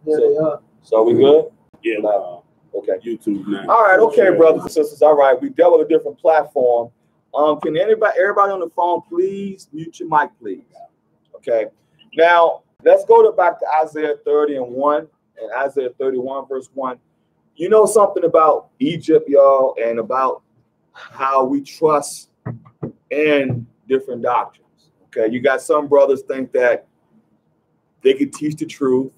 So we good? Yeah. Okay. YouTube now. All right. Okay, brothers and sisters. All right. We dealt with a different platform. Can everybody on the phone, please mute your mic, please? Okay. Now let's go back to Isaiah 30:1 and Isaiah 31 verse 1. You know something about Egypt, y'all, and about how we trust in different doctrines. Okay. You got some brothers think that they could teach the truth.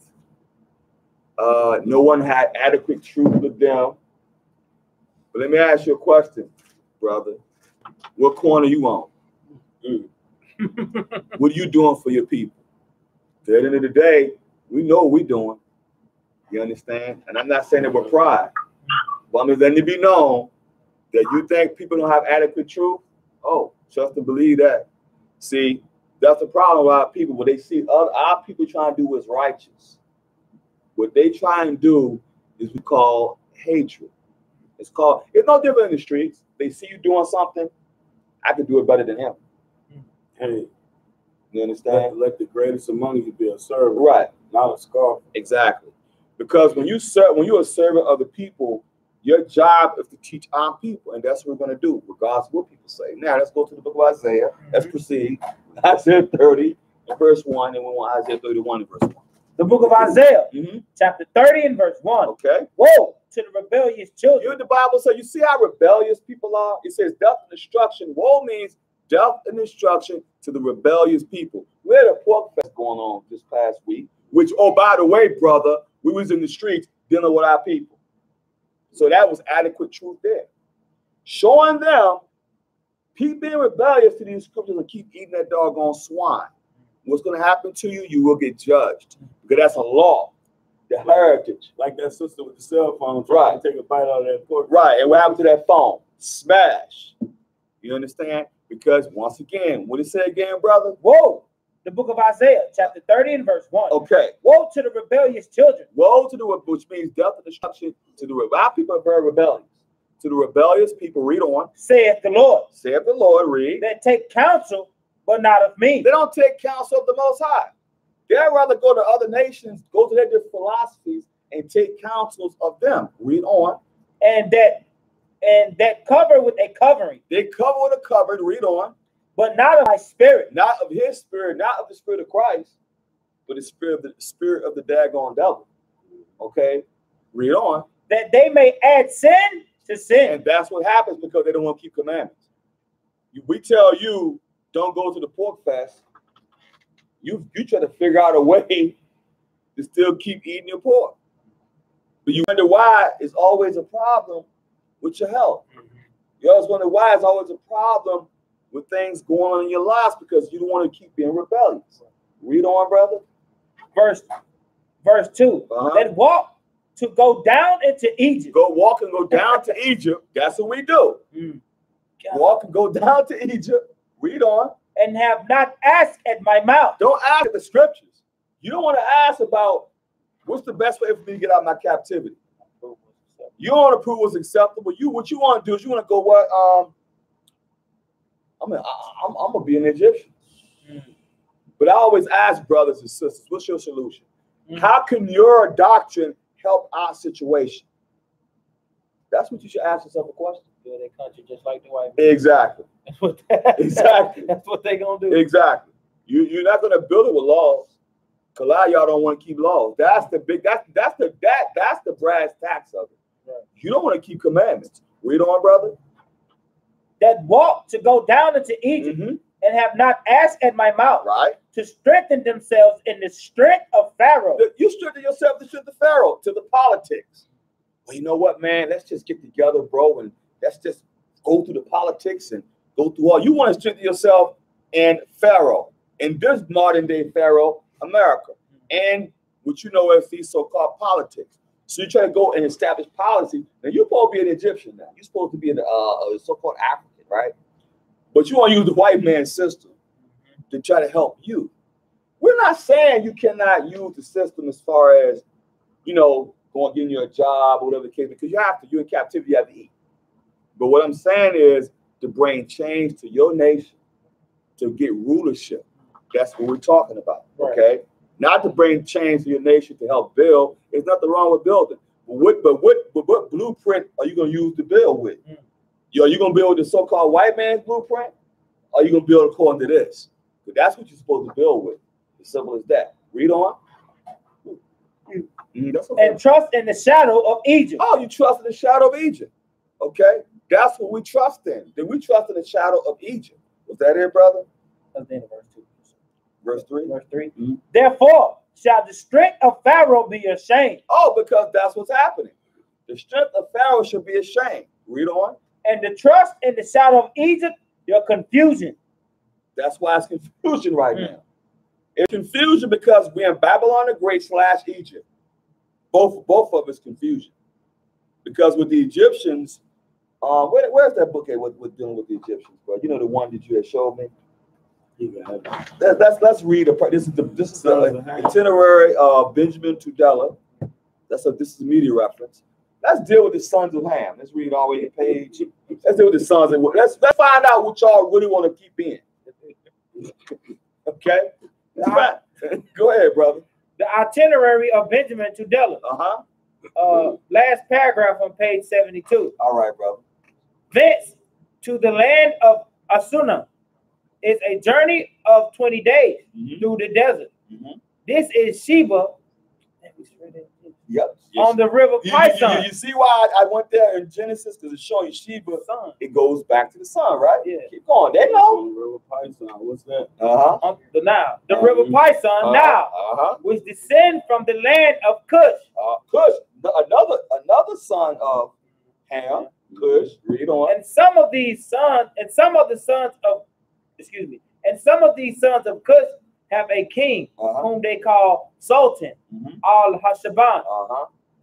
No one had adequate truth with them. But let me ask you a question, brother. What corner you on? What are you doing for your people? At the end of the day, we know what we're doing. You understand? And I'm not saying it with pride, but I'm just letting it be known that you think people don't have adequate truth. Oh, trust and believe that. See, that's the problem with our people. What they see our people trying to do is righteous. What they try and do is we call hatred. It's no different in the streets. They see you doing something, I could do it better than him. Hey, you understand? Let the greatest among you be a servant, right? Not a scoffer. Exactly. Because when you're a servant of the people, your job is to teach our people, and that's what we're going to do, regardless of what people say. Now let's go to the book of Isaiah. Let's proceed. Isaiah 30 and verse 1, and we want Isaiah 31 and verse 1. The book of Isaiah, chapter 30 and verse 1. Okay. Woe to the rebellious children. You in the Bible, so you see how rebellious people are? It says death and destruction. Woe means death and destruction to the rebellious people. We had a pork fest going on this past week, which, oh, by the way, brother, we was in the streets dealing with our people. So that was adequate truth there. Showing them, keep being rebellious to these scriptures and keep eating that doggone swine. What's going to happen to you? You will get judged. Because that's a law. The heritage. Like that sister with the cell phone. Right. Take a bite out of that pork. Right. And what happened to that phone? Smash. You understand? Because once again, what it say again, brother? Woe. The book of Isaiah, chapter 30 and verse 1. Okay. Woe to the rebellious children. Woe to the, which means death and destruction to the our people are very rebellious. To the rebellious people, read on. Saith the Lord. Saith the Lord, read. That take counsel, but not of me. They don't take counsel of the Most High. They'd rather go to other nations, go to their different philosophies, and take counsels of them. Read on. And that cover with a covering. They cover with a covering. Read on. But not of my spirit. Not of his spirit, not of the spirit of Christ, but the spirit of the daggone devil. Okay? Read on. That they may add sin to sin. And that's what happens because they don't want to keep commandments. We tell you, don't go to the pork fest. You try to figure out a way to still keep eating your pork. But you wonder why it's always a problem with your health. You always wonder why it's always a problem with things going on in your lives because you don't want to keep being rebellious. Read on, brother. Verse 2. That walk to go down into Egypt. Go walk and go down to Egypt. That's what we do. Walk and go down to Egypt. Read on. And have not asked at my mouth. Don't ask the scriptures. You don't want to ask about what's the best way for me to get out of my captivity. You don't want to prove what's acceptable. What you want to do is you want to go what? I'm gonna be an Egyptian. But I always ask brothers and sisters, what's your solution? How can your doctrine help our situation? That's what you should ask yourself a question. Yeah, their country just like the white people. Exactly. Exactly. That's what they're gonna do. Exactly. You're not gonna build it with laws. Cause a lot of y'all don't want to keep laws. That's the brass tacks of it. Right. You don't want to keep commandments. Read on, brother. That walk to go down into Egypt and have not asked at my mouth. Right. To strengthen themselves in the strength of Pharaoh. You strengthen yourself to strength of Pharaoh, to the politics. Well, you know what, man? Let's just get together, bro, and let's just go through the politics and go through all. You want to strengthen yourself in Pharaoh, in this modern day Pharaoh, America, and what you know as these so-called politics. So you try to go and establish policy. Now you're supposed to be an Egyptian now. You're supposed to be a so-called African, right? But you want to use the white man's system to try to help you. We're not saying you cannot use the system as far as, going getting you a job or whatever the case, because you have to. You're in captivity, you have to eat. But what I'm saying is to bring change to your nation, to get rulership. That's what we're talking about, okay? not to bring change to your nation to help build. There's nothing wrong with building. But what blueprint are you going to use to build with? Are you going to build the so-called white man's blueprint? Or are you going to build according to this? Because that's what you're supposed to build with. As simple as that. Read on. That's okay. And trust in the shadow of Egypt. Oh, you trust in the shadow of Egypt. Okay. That's what we trust in. Did we trust in the shadow of Egypt? Was that it, brother? That's the end of verse 2. Verse 3? Verse 3. Therefore shall the strength of Pharaoh be ashamed. Oh, because that's what's happening. The strength of Pharaoh should be ashamed. Read on. And the trust in the shadow of Egypt, your confusion. That's why it's confusion right now. It's confusion because we're in Babylon the Great / Egypt. Both of it's confusion. Because with the Egyptians, where's that book at with dealing with the Egyptians, bro? You know the one that you had showed me? Let's read this is the itinerary of Benjamin Tudela. This is a media reference. Let's deal with the sons of Ham. Let's read all the way to page. Let's deal with the sons and let's find out what y'all really want to keep in. Okay? Go ahead, brother. The itinerary of Benjamin Tudela. Last paragraph on page 72. All right, brother. Thence to the land of Asuna is a journey of 20 days through the desert. This is Sheba. Yep. On the river Pison. You see why I went there in Genesis? Because it's showing Sheba. It goes back to the sun, right? Yeah. Keep going. They know. River Pison. What's that? On the Nile. The river Pison, Nile, which descend from the land of Cush. Cush. Another son of Ham. Cush. Read on. And some of these sons of Cush have a king whom they call Sultan al-Hashaban.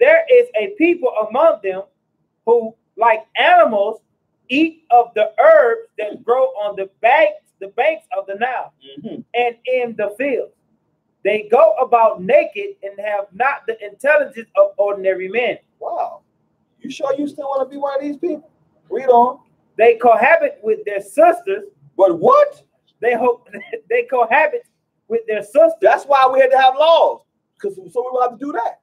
There is a people among them who, like animals, eat of the herbs that grow on the banks of the Nile and in the fields. They go about naked and have not the intelligence of ordinary men. Wow. You sure you still want to be one of these people? Read on. They cohabit with their sisters. But what? They cohabit with their sisters. That's why we had to have laws. Because so we would have to do that.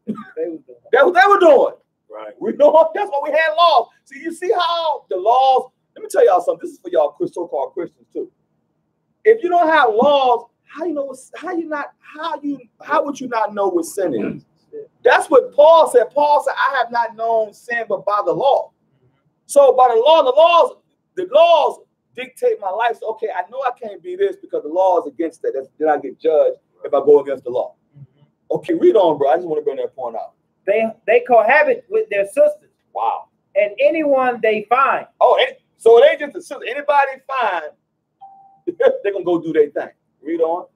That's what they were doing. Right. We know that's why we had laws. See, you see how the laws, let me tell y'all something. This is for y'all so-called Christians too. If you don't have laws, how would you not know what sin is? That's what Paul said. Paul said, I have not known sin but by the law. So by the law, the laws dictate my life. So, okay, I know I can't be this because the law is against that. Then I get judged if I go against the law. Okay, read on, bro. I just want to bring that point out. They cohabit with their sisters. Wow. And anyone they find. So it ain't just the sister. Anybody find, they're gonna go do their thing. Read on.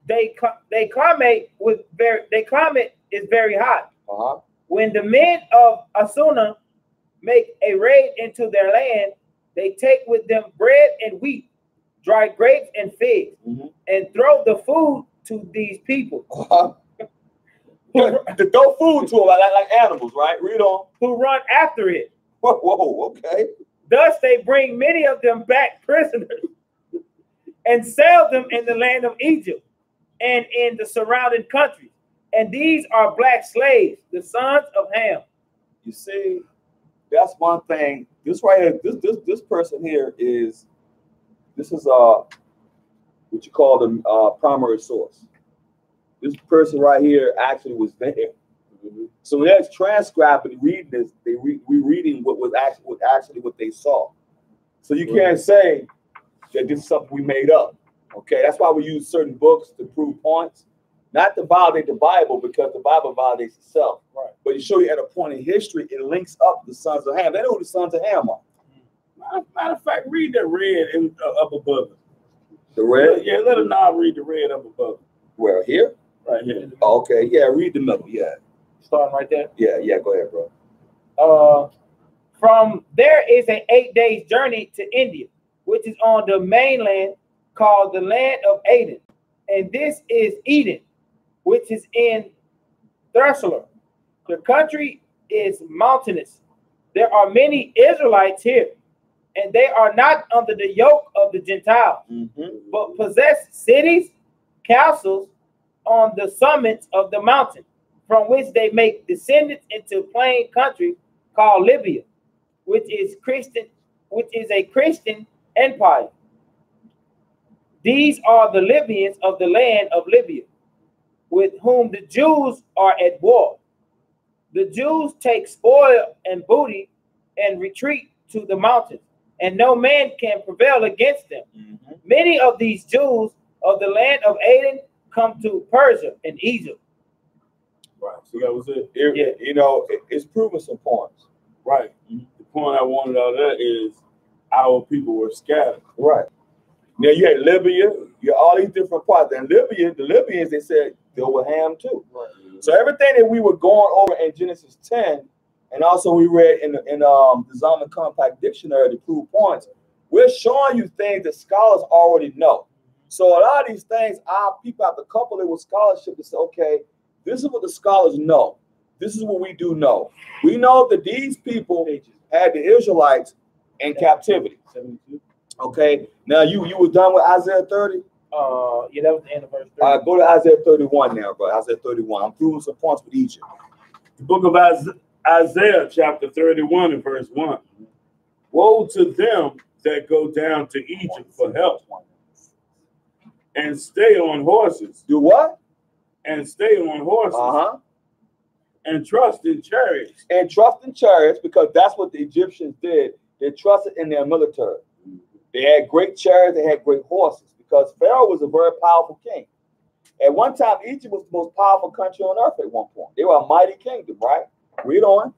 They climate is very hot. When the men of Asuna make a raid into their land, they take with them bread and wheat, dry grapes and figs, and throw the food to these people. To throw food to them like animals, right? Read on. Who run after it. Whoa, okay. Thus they bring many of them back prisoners and sell them in the land of Egypt and in the surrounding countries. And these are black slaves, the sons of Ham. You see, that's one thing. This right here, this person here is what you call the primary source. This person right here actually was there. So when they're transcribing, reading this, we reading what was actually what they saw. So you can't say that this is something we made up. Okay, that's why we use certain books to prove points, not to validate the Bible because the Bible validates itself. Right. But you show you at a point in history, it links up the sons of Ham. They know who the sons of Ham are. Matter of fact, read that red up above it. The red? Yeah, let them now read the red up above it. Where, here? Right here. Okay, yeah, read the middle, yeah. Starting right there? Yeah, go ahead, bro. From there is an 8 days journey to India, which is on the mainland called the land of Aden. And this is Eden, which is in Thessaly. The country is mountainous. There are many Israelites here, and they are not under the yoke of the Gentiles, but possess cities castles on the summits of the mountain, from which they make descendants into plain country called Libya, which is a Christian empire. These are the Libyans of the land of Libya, with whom the Jews are at war. The Jews take spoil and booty and retreat to the mountains, and no man can prevail against them. Many of these Jews of the land of Aden come to Persia and Egypt. Right. So that was it. You know, it's proving some points. Right. The point I wanted out of that is our people were scattered. Right. Now you had Libya, you had all these different parts. And Libya, the Libyans, they said they were Ham too. Right. So everything that we were going over in Genesis 10, and also we read in the Zalman Compact Dictionary to prove points, we're showing you things that scholars already know. So a lot of these things, our people have to couple it with scholarship to say, okay, this is what the scholars know. This is what we do know. We know that these people had the Israelites in captivity. 72. Okay. Now you were done with Isaiah 30? Yeah, that was the end of verse 30. All right, go to Isaiah 31 now, bro. Isaiah 31. I'm proving some points with Egypt. The book of Isaiah, chapter 31 and verse 1. Woe to them that go down to Egypt for help and stay on horses. Do what? And stay on horses. And trust in chariots. And trust in chariots, because that's what the Egyptians did. They trusted in their military. They had great chariots, they had great horses, because Pharaoh was a very powerful king. At one time, Egypt was the most powerful country on earth at one point. They were a mighty kingdom, right? Read on.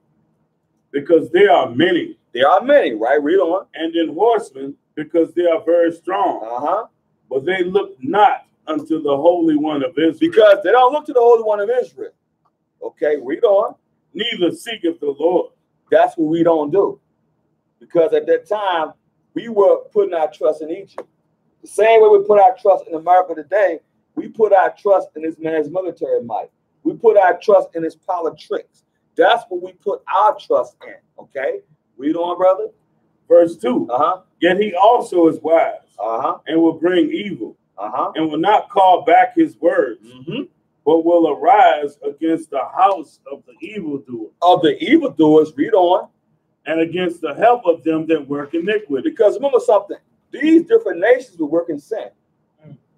Because there are many. There are many, right? Read on. And in horsemen, because they are very strong. But they look not unto the Holy One of Israel. Because they don't look to the Holy One of Israel. Okay, read on. Neither seeketh the Lord. That's what we don't do. Because at that time, we were putting our trust in Egypt. The same way we put our trust in America today, we put our trust in this man's military might. We put our trust in his politics. That's what we put our trust in. Okay? Read on, brother. Verse 2. Yet he also is wise and will bring evil and will not call back his words, but will arise against the house of the evildoers. Of the evildoers, read on. And against the help of them that work iniquity. Because remember something, these different nations were working sin.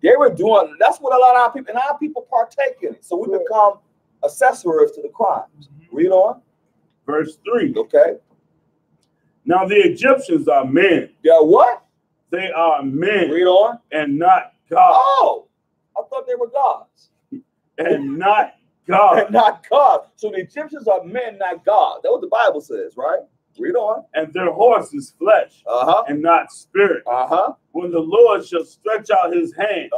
They were doing, that's what a lot of our people, and our people partake in it. So we become accessories to the crimes. Read on. Verse 3. Okay. Now the Egyptians are men. They are what? They are men. Read on. And not God. Oh, I thought they were gods. And not God. And not God. So the Egyptians are men, not God. That's what the Bible says, right? Read on. And their horse is flesh and not spirit. When the Lord shall stretch out his hand,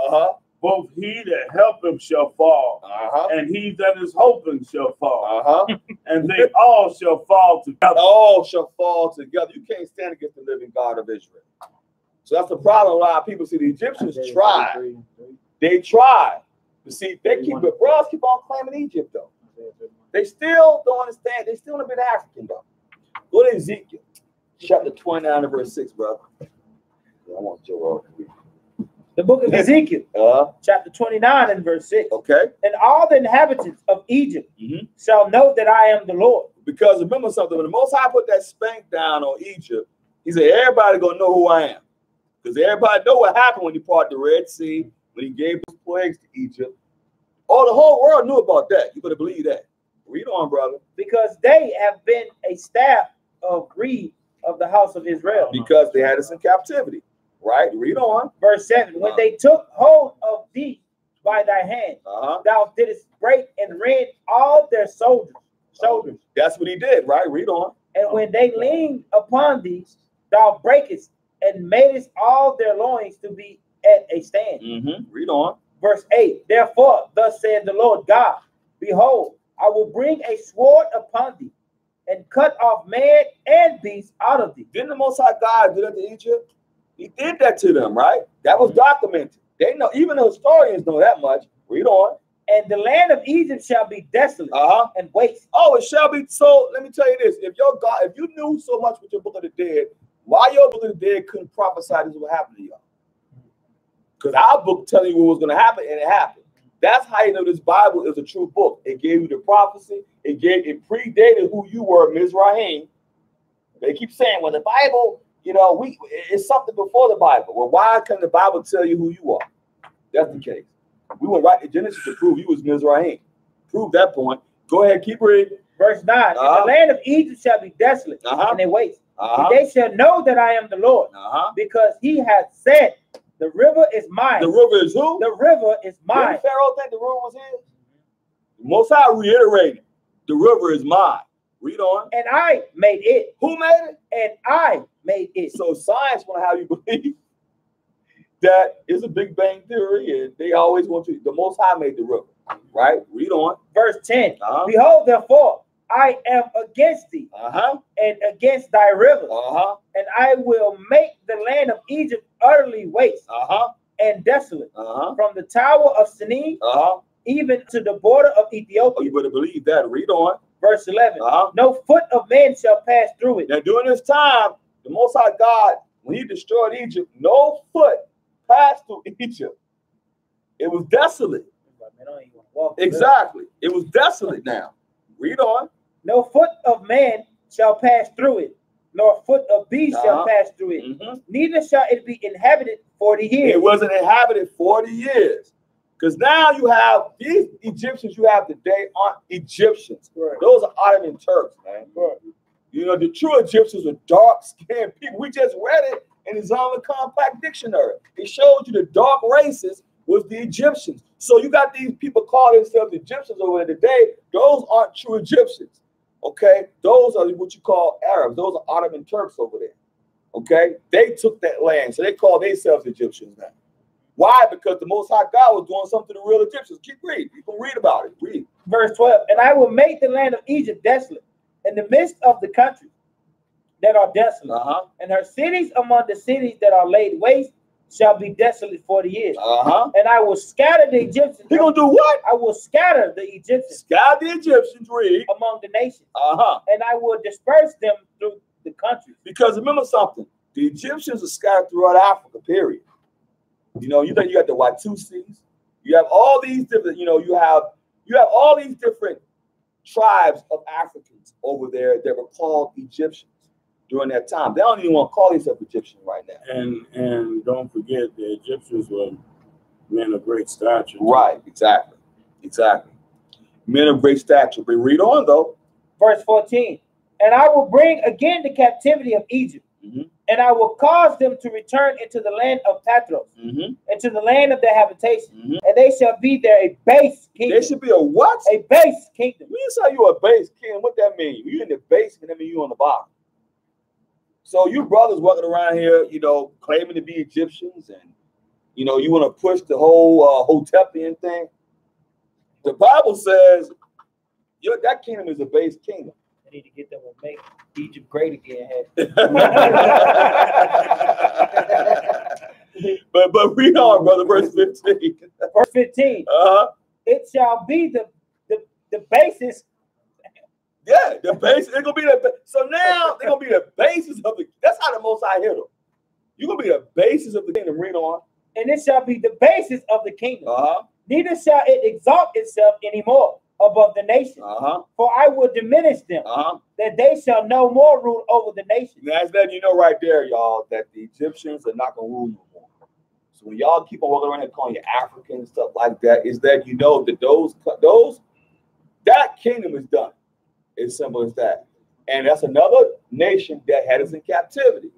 both he that help him shall fall, and he that is hoping shall fall. And they all shall fall together. All shall fall together. You can't stand against the living God of Israel. So that's the problem. A lot of people see the Egyptians try. They try. But see, they keep on claiming Egypt, though. They still don't understand. They still want to be African, though. Go to Ezekiel, chapter 29 and verse 6, brother. I want Joe to read. The book of Ezekiel, chapter 29 and verse 6. Okay. And all the inhabitants of Egypt shall know that I am the Lord. Because remember something, when the Most High put that spank down on Egypt, he said, everybody gonna know who I am. Because everybody know what happened when he parted the Red Sea, when he gave those plagues to Egypt. Oh, the whole world knew about that. You better believe that. Read on, brother. Because they have been a staff of reed of the house of Israel. Because they had us in captivity. Right? Read on. Verse 7. When they took hold of thee by thy hand, thou didst break and rend all their shoulders. That's what he did, right? Read on. And when they leaned upon thee, thou breakest and madest all their loins to be at a stand. Read on. Verse 8. Therefore, thus said the Lord God, behold, I will bring a sword upon thee and cut off man and beast out of thee. Didn't the Most High God do that to Egypt? He did that to them, right? That was documented. They know, even the historians know that much. Read on. And the land of Egypt shall be desolate and waste. Oh, it shall be. So let me tell you this: if your God, if you knew so much with your Book of the Dead, why your Book of the Dead couldn't prophesy this would happen to y'all? Because our book telling you what was going to happen, and it happened. That's how you know this Bible is a true book. It gave you the prophecy. It predated who you were, Mizraim. They keep saying, well, the Bible, you know, it's something before the Bible. Well, why can the Bible tell you who you are? That's the case. We went right to Genesis to prove you was Mizraim. Prove that point. Go ahead, keep reading. Verse 9. And the land of Egypt shall be desolate, and they waste. And they shall know that I am the Lord, because he has said, the river is mine. The river is who? The river is mine. Didn't Pharaoh think the river was his? Most High reiterated, the river is mine. Read on. And I made it. Who made it? And I made it. So science want to have you believe that it's a Big Bang theory, and they always want you. The Most High made the river, right? Read on. Verse 10. Behold, therefore, I am against thee, and against thy river, and I will make the land of Egypt utterly waste and desolate, from the tower of Sinim even to the border of Ethiopia. Oh, you better believe that. Read on. Verse 11. No foot of man shall pass through it. Now, during this time, the Most High God, when he destroyed Egypt, no foot passed through Egypt. It was desolate. Exactly. It was desolate now. Read on. No foot of man shall pass through it, nor foot of beast shall pass through it. Neither shall it be inhabited 40 years. It wasn't inhabited 40 years. Because now you have these Egyptians you have today aren't Egyptians. Right. Those are Ottoman Turks, man. Right. You know, the true Egyptians are dark-skinned people. We just read it in the Islamic Compact Dictionary. It shows you the dark races was the Egyptians. So you got these people calling themselves Egyptians over there today. Those aren't true Egyptians. Okay? Those are what you call Arabs. Those are Ottoman Turks over there. Okay? They took that land. So they call themselves Egyptians now. Why? Because the Most High God was doing something to the real Egyptians. Keep reading. You can read about it. Read. Verse 12. And I will make the land of Egypt desolate in the midst of the countries that are desolate. And her cities among the cities that are laid waste shall be desolate 40 years. And I will scatter the Egyptians. He gonna do what? I will scatter the Egyptians. Scatter the Egyptians, read. Among the nations. And I will disperse them through the countries. Because remember something. The Egyptians are scattered throughout Africa, period. You know, you got the Watusis. You have all these different, you know, you have all these different tribes of Africans over there that were called Egyptians during that time. They don't even want to call themselves Egyptian right now. And don't forget the Egyptians were men of great stature. Right, exactly. Exactly. Men of great stature. But read on though. Verse 14. And I will bring again the captivity of Egypt. And I will cause them to return into the land of Patros, into the land of their habitation. And they shall be there a base kingdom. They should be a what? A base kingdom. When you say you're a base kingdom, what that mean? You in the basement, that mean you on the bottom. So you brothers walking around here, you know, claiming to be Egyptians, and you know, you want to push the whole Hotepian thing. The Bible says that kingdom is a base kingdom. Need to get them and make Egypt great again. but read on, brother, verse 15. Verse 15. It shall be the basis. Yeah, the basis. It's gonna be the so now they're gonna be the basis of the. That's how the Most High hit them. You're gonna be the basis of the kingdom. Read on. And it shall be the basis of the kingdom. Neither shall it exalt itself anymore above the nation, for I will diminish them, that they shall no more rule over the nation. That's letting you know right there, y'all, that the Egyptians are not going to rule no more. So when y'all keep on walking around here calling you African and stuff like that, is that you know that that kingdom is done. As simple as that. And that's another nation that had us in captivity.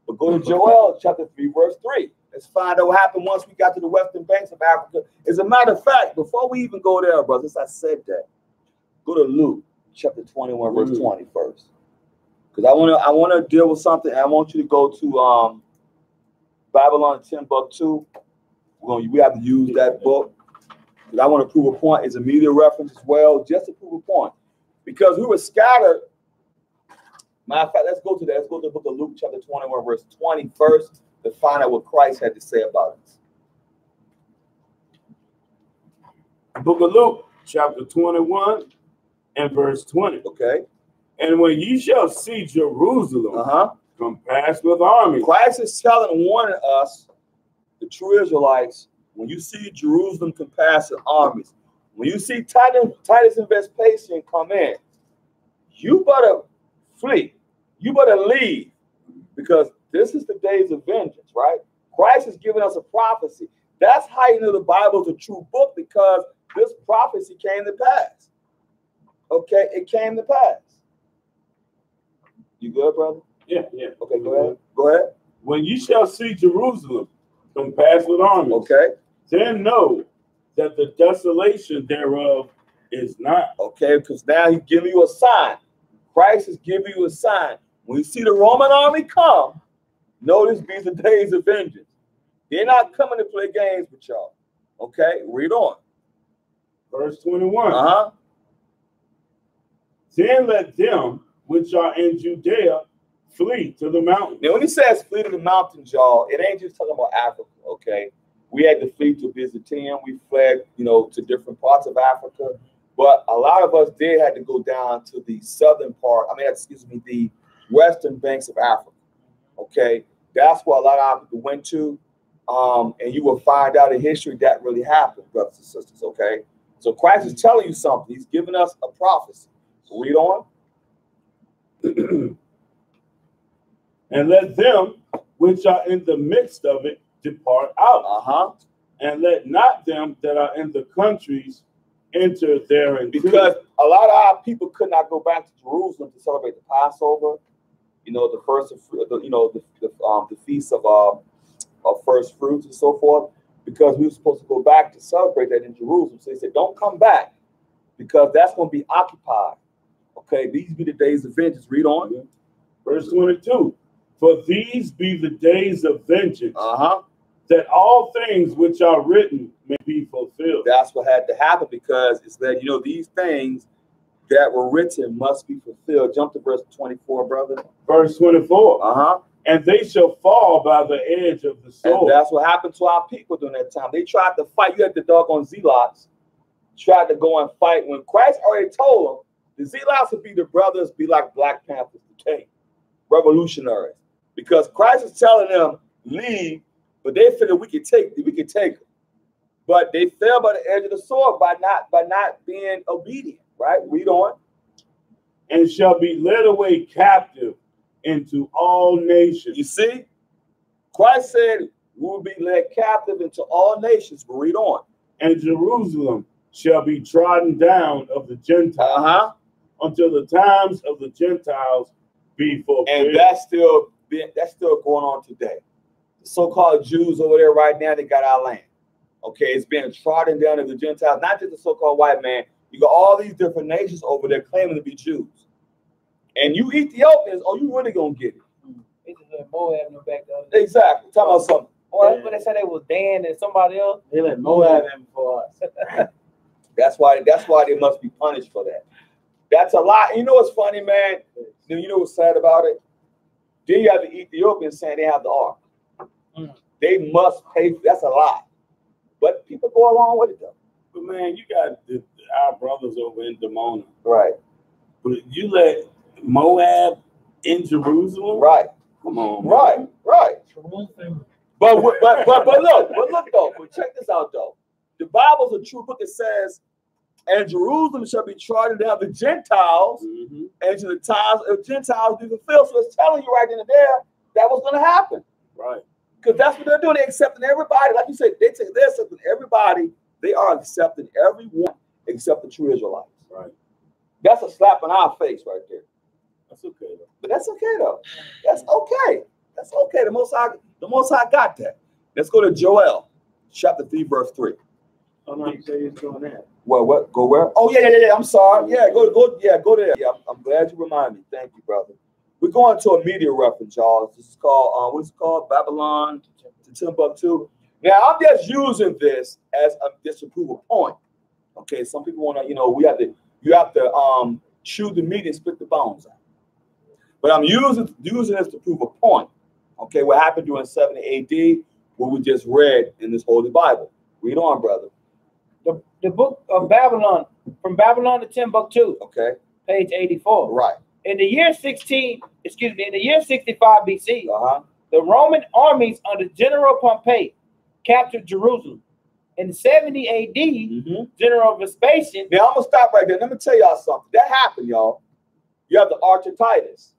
But go to Joel chapter 3, verse 3. Let's find out what happened once we got to the western banks of Africa. As a matter of fact, before we even go there, brothers, I said that. Go to Luke chapter 21, verse 20 first. Because I want to deal with something. I want you to go to Babylon Timbuktu. We have to use that book. Because I want to prove a point. It's a media reference as well, just to prove a point. Because we were scattered. Matter of fact, let's go to that. Let's go to the book of Luke chapter 21, verse 20 first. To find out what Christ had to say about us. Book of Luke, chapter 21 and verse 20. Okay. And when ye shall see Jerusalem compassed with armies. Christ is warning us, the true Israelites, when you see Jerusalem compassing armies, when you see Titus and Vespasian come in, you better flee. You better leave, because this is the days of vengeance, right? Christ has given us a prophecy. That's how you know the Bible is a true book, because this prophecy came to pass. Okay, it came to pass. You good, brother? Yeah. Okay, go ahead. Go ahead. When you shall see Jerusalem compassed with armies, okay, then know that the desolation thereof is not. Okay, because now he's giving you a sign. Christ is giving you a sign. When you see the Roman army come, notice these are days of vengeance. They're not coming to play games with y'all. Okay, read on. Verse 21. Then let them which are in Judea flee to the mountains. Now, when he says flee to the mountains, y'all, it ain't just talking about Africa, okay? We had to flee to Byzantium. We fled, to different parts of Africa. But a lot of us did have to go down to the southern part. The western banks of Africa, okay? That's where a lot of people went to. And you will find out in history that really happened, brothers and sisters, okay? So Christ is telling you something. He's giving us a prophecy. So read on. And let them which are in the midst of it depart out. And let not them that are in the countries enter therein. Because a lot of our people could not go back to Jerusalem to celebrate the Passover, the first of the feast of first fruits and so forth, because we were supposed to go back to celebrate that in Jerusalem. So he said, don't come back, because that's going to be occupied. Okay, these be the days of vengeance. Read on. Verse 22. For these be the days of vengeance, that all things which are written may be fulfilled. That's what had to happen, because it's that, these things that were written must be fulfilled. Jump to verse 24, brother. Verse 24. And they shall fall by the edge of the sword. And that's what happened to our people during that time. They tried to fight. You had the doggone zealots tried to go and fight when Christ already told them the zealots would be the brothers, be like Black Panthers, the king, revolutionaries. Because Christ is telling them, leave, but they figured we could take them. But they fell by the edge of the sword by not being obedient, right? Read on. And shall be led away captive into all nations. You see? Christ said we will be led captive into all nations. But read on. And Jerusalem shall be trodden down of the Gentiles until the times of the Gentiles be fulfilled. And that's still going on today. The so-called Jews over there right now, they got our land. Okay, it's being trodden down of the Gentiles, not just the so-called white man. You got all these different nations over there claiming to be Jews. And you Ethiopians, you really gonna get it. They just let Moab in the back the other day. Exactly. Talk about something. Or when they said they was Dan and somebody else, they let Moab in for us. That's why they must be punished for that. That's a lie. You know what's funny, man? You know what's sad about it? Then you have the Ethiopians saying they have the ark. They must pay. That's a lie. But people go along with it though. But man, you got our brothers over in Dimona. Right. But you let Moab in Jerusalem? Right. Come on. Right. But look though. But check this out though. The Bible's a true book. It says, and Jerusalem shall be trodden down the Gentiles, and to the times of Gentiles be fulfilled. So it's telling you right in there that was going to happen. Right. Because that's what they're doing. They're accepting everybody. Like you said, they're accepting everybody. They are accepting everyone except the true Israelites. Right. That's a slap in our face right there. That's okay though. But that's okay though. That's okay. That's okay. The Most High got that. Let's go to Joel, chapter 3, verse 3. Oh no, you say you're doing that. Well, what? Go where? Oh yeah. I'm sorry. Yeah, go there. Yeah, I'm glad you reminded me. Thank you, brother. We're going to a media reference, y'all. This is called what's it called? Babylon to Timbuktu. Now I'm just using this as a disapproval point. Okay, some people want to, you have to chew the meat and split the bones out. But I'm using this to prove a point. Okay, what happened during 70 AD, what we just read in this Holy Bible. Read on, brother. The book of Babylon, from Babylon to Timbuktu. Okay. Page 84. Right. In the year 65 BC, the Roman armies under General Pompey captured Jerusalem. In 70 AD, General Vespasian. Now I'm gonna stop right there. Let me tell y'all something. That happened, y'all. You have the Archetitus.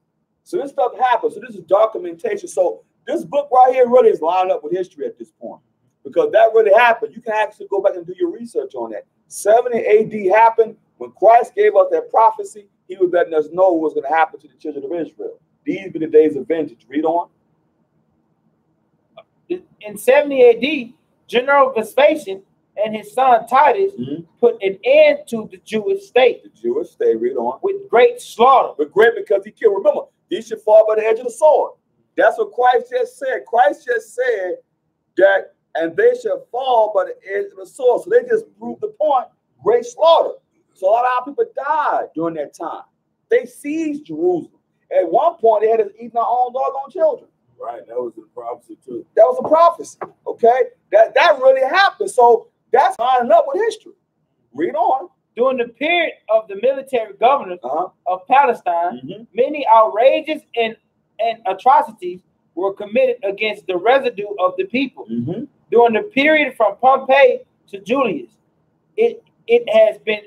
So this stuff happened. So this is documentation. So this book right here really is lined up with history at this point, because that really happened. You can actually go back and do your research on that. 70 AD happened when Christ gave us that prophecy. He was letting us know what was going to happen to the children of Israel. These be the days of vengeance. Read on. In 70 AD, General Vespasian and his son Titus put an end to the Jewish state. The Jewish state, read on. With great slaughter. With great, because he killed. Remember, these should fall by the edge of the sword. That's what Christ just said. Christ just said that, and they shall fall by the edge of the sword. So they just proved the point. Great slaughter. So a lot of our people died during that time. They seized Jerusalem. At one point, they had us eating our own doggone children. Right, that was a prophecy too. That was a prophecy, okay? That really happened. So that's lining up with history. Read on. During the period of the military governors of Palestine, many outrages and atrocities were committed against the residue of the people. During the period from Pompey to Julius, it has been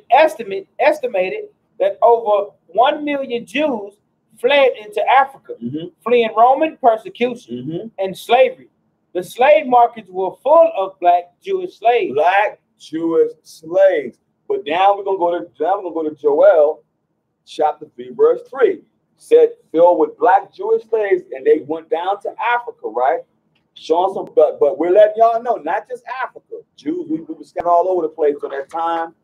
estimated that over 1 million Jews fled into Africa, fleeing Roman persecution and slavery. The slave markets were full of black Jewish slaves. Black Jewish slaves. But now we're gonna go to Joel, chapter 3, verse 3. Said filled with black Jewish slaves, and they went down to Africa, right? Showing some, but we're letting y'all know, not just Africa. Jews, we were scattered all over the place at that time.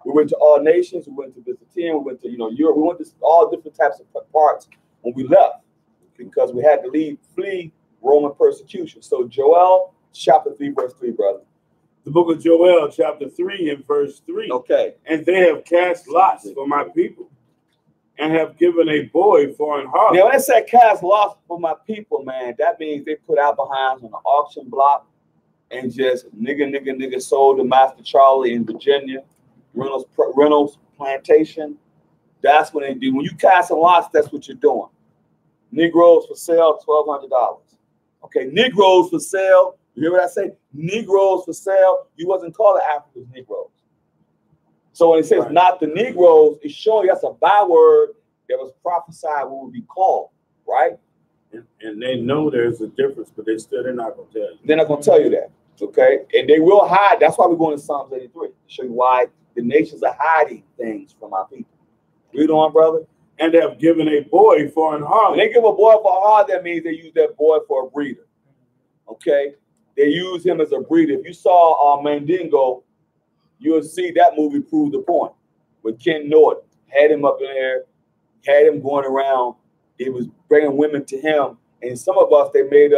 We went to all nations. We went to Byzantium. We went to Europe. We went to all different types of parts when we left, because we had to flee Roman persecution. So Joel chapter 3 verse 3, brother. The book of Joel chapter 3 and verse 3. Okay. And they have cast lots for my people, and have given a boy for an harlot. Now when they say cast lots for my people, man, that means they put out behinds on the auction block and just nigga sold to Master Charlie in Virginia. Reynolds Plantation. That's what they do. When you cast lots, that's what you're doing. Negroes for sale, $1,200. Okay, Negroes for sale. You hear what I say? Negroes for sale. You wasn't calling Africans Negroes. So when it says not the Negroes, it's showing that's a byword that was prophesied what would be called, right? And they know there's a difference, but they're not going to tell you. They're not going to tell you that, okay? And they will hide. That's why we're going to Psalms 83 to show you why the nations are hiding things from our people. Read on, brother. And they have given a boy for an harlot. When they give a boy for a harlot, that means they use that boy for a breeder. Okay? They use him as a breeder. If you saw Mandingo, you'll see that movie proved the point. With Ken Norton, had him up in there, had him going around. It was bringing women to him. And some of us, they made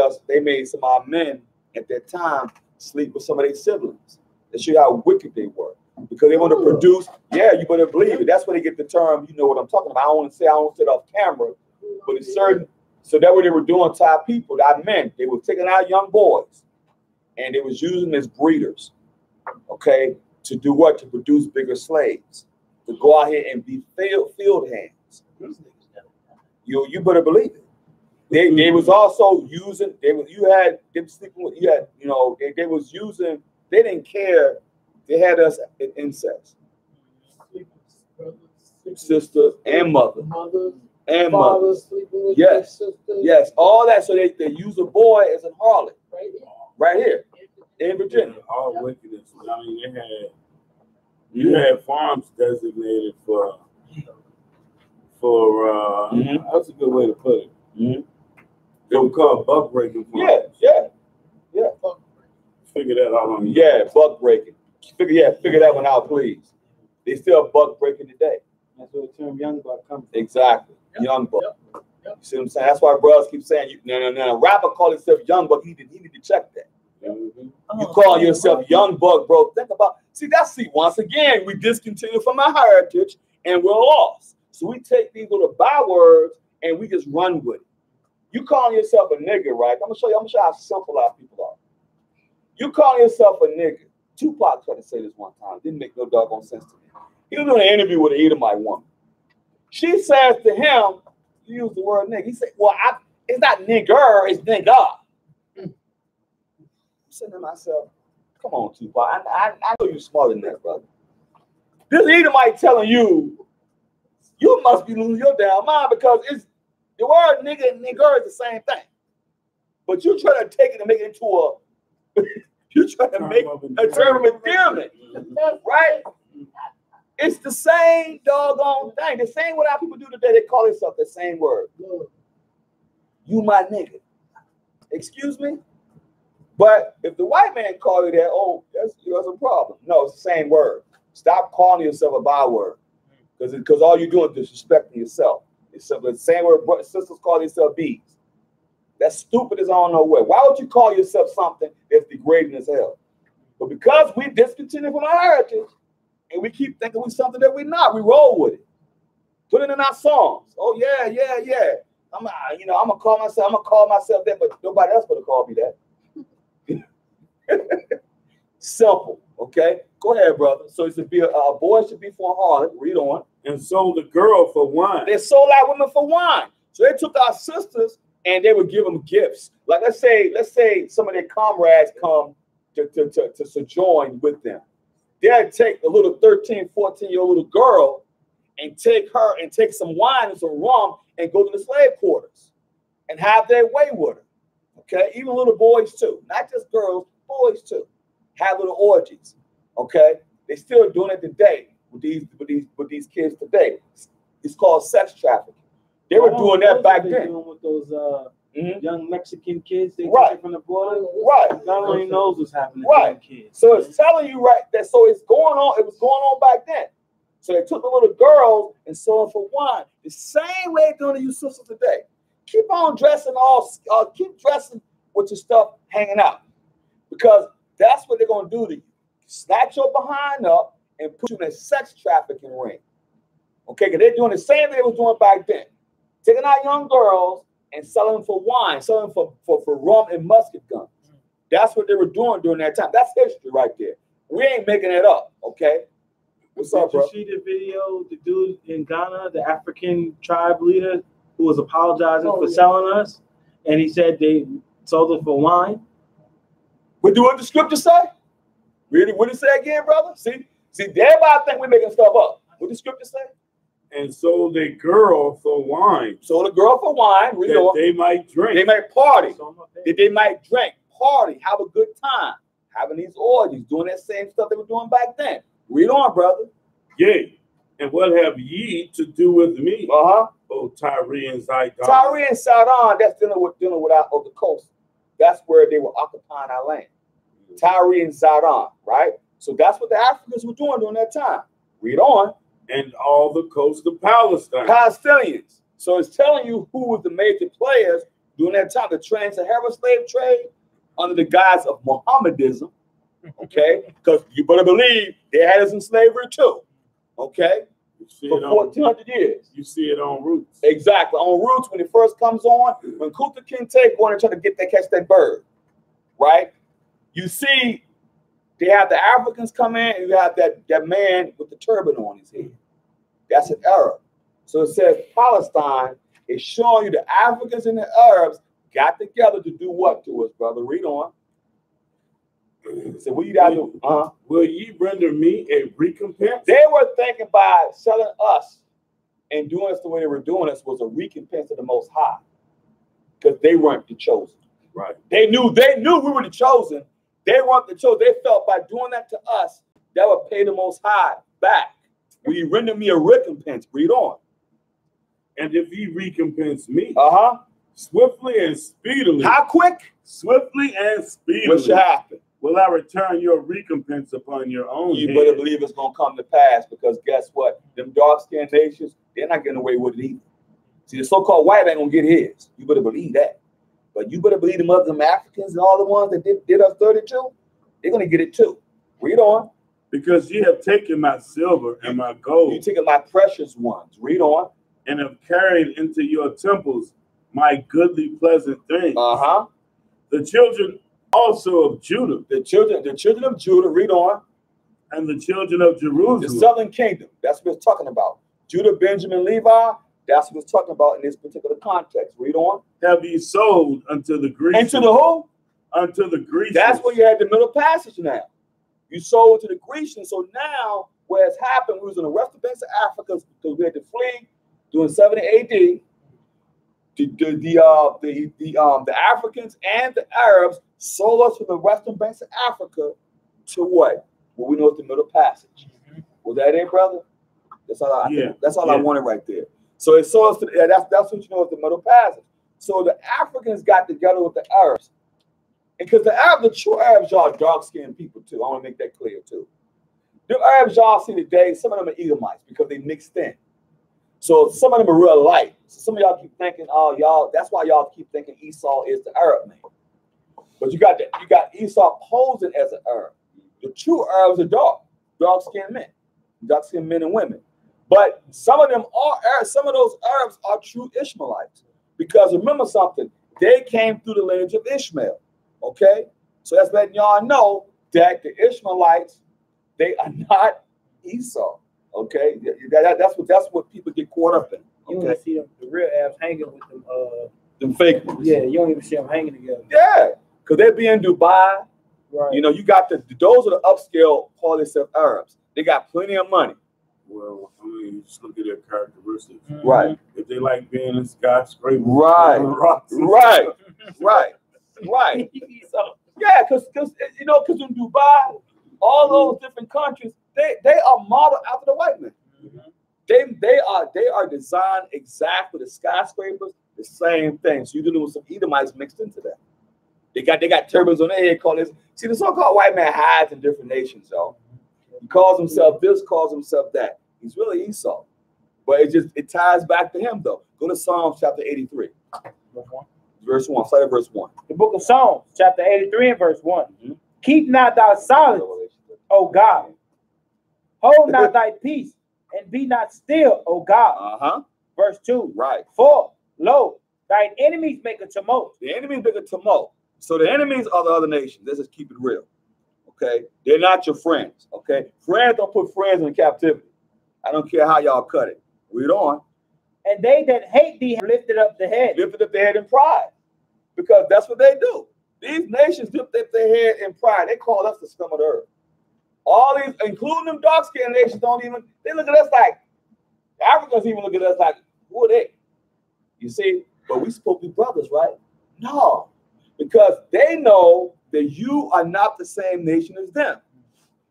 some of our men at that time sleep with some of their siblings. They show you how wicked they were. Because they want to produce, yeah, you better believe it. That's where they get the term, you know what I'm talking about. I don't want to say it off camera, but it's certain. So that's what they were doing to our people, our men. They were taking our young boys and they was using them as breeders, okay, to do what? To produce bigger slaves, to go out here and be field hands. You better believe it. They was also using, they didn't care. They had us in incest. Sisters and mothers. And mothers. Yes. Yes. All that. So they use a boy as a harlot. Right here. In Virginia. All wickedness. I mean, you had farms designated for that's a good way to put it. They were called buck breaking farms. Yeah. Figure that out on you. Yeah, buck breaking. Figure that one out, please. They still buck breaking today. That's where the term young buck comes from. Exactly. Yep. Young buck. Yep. You see what I'm saying? That's why brothers keep saying, no. Rapper call himself young buck. He need to check that. You call yourself young buck, bro. Think about, once again, we discontinue from our heritage and we're lost. So we take these little bywords and we just run with it. You calling yourself a nigger, right? I'm gonna show you how simple our people are. You calling yourself a nigger. Tupac tried to say this one time. Didn't make no doggone sense to me. He was doing an interview with an Edomite woman. She says to him, you use the word nigger. He said, well, it's not nigger, it's nigga. saying to myself, come on, Tupac. I know you're smarter than that, brother. This Edomite telling you, you must be losing your damn mind because it's the word nigga and nigger is the same thing. But you try to take it and make it into a, you try to make a term of endearment, right? It's the same doggone thing. The same what our people do today, they call themselves the same word. You my nigga. Excuse me? But if the white man call you that, oh, that's a problem. No, it's the same word. Stop calling yourself a byword. Because all you're doing is disrespecting yourself. It's the same word sisters call themselves bees. That's stupid as I don't know what. Why would you call yourself something that's degrading as hell? But because we discontinue from our heritage, and we keep thinking we're something that we're not, we roll with it. Put it in our songs. Oh yeah, yeah, yeah. I'm gonna call myself that, but nobody else gonna call me that. Simple. Okay. Go ahead, brother. So it's a boy should be for a harlot. Read on. And sold the girl for wine. They sold our women for wine. So they took our sisters and they would give them gifts. Like let's say some of their comrades come to sojourn with them. They'd take a little 13, 14-year-old little girl and take some wine and some rum and go to the slave quarters and have their way with her. Okay, even little boys too, not just girls, boys too, have little orgies. Okay, they still doing it today with these kids today. It's called sex trafficking. They were doing that back then. Doing with those young Mexican kids they right took from the border. Right. God only knows what's happening to right. kids. So it's telling you right that so it's going on. It was going on back then. So they took the little girls and sold them for wine. The same way they're doing to you sisters today. Keep on dressing keep dressing with your stuff hanging out. Because that's what they're gonna do to you. Snatch your behind up and put you in a sex trafficking ring. Okay, because they're doing the same thing they was doing back then. Taking out young girls and selling them for wine, selling them for rum and musket guns. That's what they were doing during that time. That's history right there. We ain't making it up, okay? What's up, bro? Did you see the video, the dude in Ghana, the African tribe leader who was apologizing for selling us? And he said they sold it for wine. But do what the scripture say? Really? What did it say again, brother? See, everybody think we're making stuff up. What did the scripture say? And sold a girl for wine. Sold a girl for wine. That they might drink. They might party. That they might drink, party, have a good time, having these orgies, doing that same stuff they were doing back then. Read on, brother. Yea. And what have ye to do with me? O Tyre and Zidon. Tyre and Sidon, that's dealing with our the coast. That's where they were occupying our land. Tyre and Sidon, right? So that's what the Africans were doing during that time. Read on. And all the coast of Palestine. Palestinians. So it's telling you who was the major players during that time. The trans-Saharan slave trade under the guise of Mohammedism. Okay? Because you better believe they had us in slavery too. Okay? For 1,400 years. You see it on Roots. Exactly. On Roots, when it first comes on, when Kunta Kinte going and try to catch that bird. Right? You see, they have the Africans come in and you have that man with the turban on his head. That's an Arab. So it says Palestine is showing you the Africans and the Arabs got together to do what to us, brother? Read on. So what you got to do? Will ye render me a recompense? They were thinking by selling us and doing us the way they were doing us was a recompense to the Most High. Because they weren't the chosen. Right. They knew we were the chosen. They weren't the chosen. They felt by doing that to us, that would pay the Most High back. Will you render me a recompense? Read on. And if ye recompense me, swiftly and speedily. How quick? Swiftly and speedily. What should happen? Will I return your recompense upon your own You head. better believe it's going to come to pass because guess what? Them dark-skinned nations, they're not getting away with it either. See, the so-called white ain't going to get his. You better believe that. But you better believe them Africans and all the ones that did us 32, they're going to get it too. Read on. Because ye have taken my silver and my gold. You taken my precious ones. Read on. And have carried into your temples my goodly pleasant things. The children also of Judah. The children of Judah. Read on. And the children of Jerusalem. The southern kingdom. That's what it's talking about. Judah, Benjamin, Levi. That's what it's talking about in this particular context. Read on. Have ye sold unto the Grecians. And to the who? unto the Grecians. That's where you had the Middle Passage now. You sold to the Grecians. So now what has happened, we was on the western banks of Africa because we had to flee during 70 AD. The Africans and the Arabs sold us from the western banks of Africa to what? Well, we know it's the Middle Passage. Was that it, brother? That's all I wanted right there. So it sold us to that's what you know is the Middle Passage. So the Africans got together with the Arabs. And because the true Arabs, y'all dark-skinned people too. I want to make that clear too. The Arabs y'all see today, some of them are Edomites because they mixed in. So some of them are real light. So some of y'all keep thinking, oh, y'all, that's why y'all keep thinking Esau is the Arab name. But you got Esau posing as an Arab. The true Arabs are dark-skinned men and women. But some of them are Arabs, some of those Arabs are true Ishmaelites. Because remember something, they came through the lineage of Ishmael. Okay? So that's letting y'all know that the Ishmaelites, they are not Esau. Okay? That's what people get caught up in. You don't even see the real Arabs hanging with them fake ones. Yeah, you don't even see them hanging together. Yeah, because they be in Dubai. Right. You know, you got those are the upscale, call themselves Arabs. They got plenty of money. Well, I mean, just look at their characteristics. Mm-hmm. Right. If they like being in skyscrapers, right. So, yeah, because in Dubai, all those different countries, they are modeled after the white man. Mm-hmm. They are designed exactly the skyscrapers, the same thing. So you're dealing with some Edomites mixed into that. They got turbans on their head called this. See, the so-called white man hides in different nations, y'all. He calls himself this, calls himself that. He's really Esau. But it ties back to him, though. Go to Psalms chapter 83. Verse 1. Start at verse 1. The book of Psalms, chapter 83 and verse 1. Mm-hmm. Keep not thy silence, O God. Hold not thy peace, and be not still, O God. Uh-huh. Verse 2. Right. For, lo, thine enemies make a tumult. The enemies make a tumult. So the enemies are the other nations. Let's just keep it real. Okay? They're not your friends. Okay? Friends don't put friends in captivity. I don't care how y'all cut it. Read on. And they that hate thee have lifted up the head. Lifted up their head in pride. Because that's what they do. These nations lift up their head in pride. They call us the scum of the earth. All these, including them dark-skinned nations, they look at us like, the Africans even look at us like, who are they? You see? But we supposed to be brothers, right? No. Because they know that you are not the same nation as them.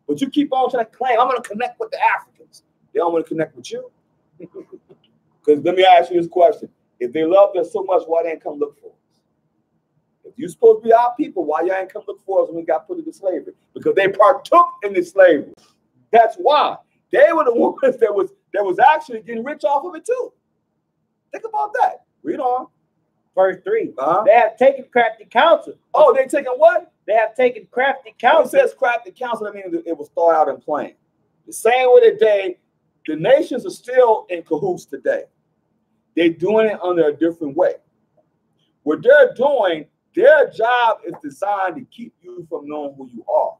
But you keep on trying to claim, I'm going to connect with the Africans. They don't want to connect with you. Because let me ask you this question. If they loved us so much, why they ain't come look for us? If you're supposed to be our people, why y'all ain't come look for us when we got put into slavery? Because they partook in the slavery. That's why. They were the ones that was actually getting rich off of it too. Think about that. Read on. Verse 3. They have taken crafty counsel. Oh, they taken what? They have taken crafty counsel. When it says crafty counsel, I mean it was thought out and planned. The same way today, the nations are still in cahoots today. They're doing it under a different way. What they're doing, their job is designed to keep you from knowing who you are.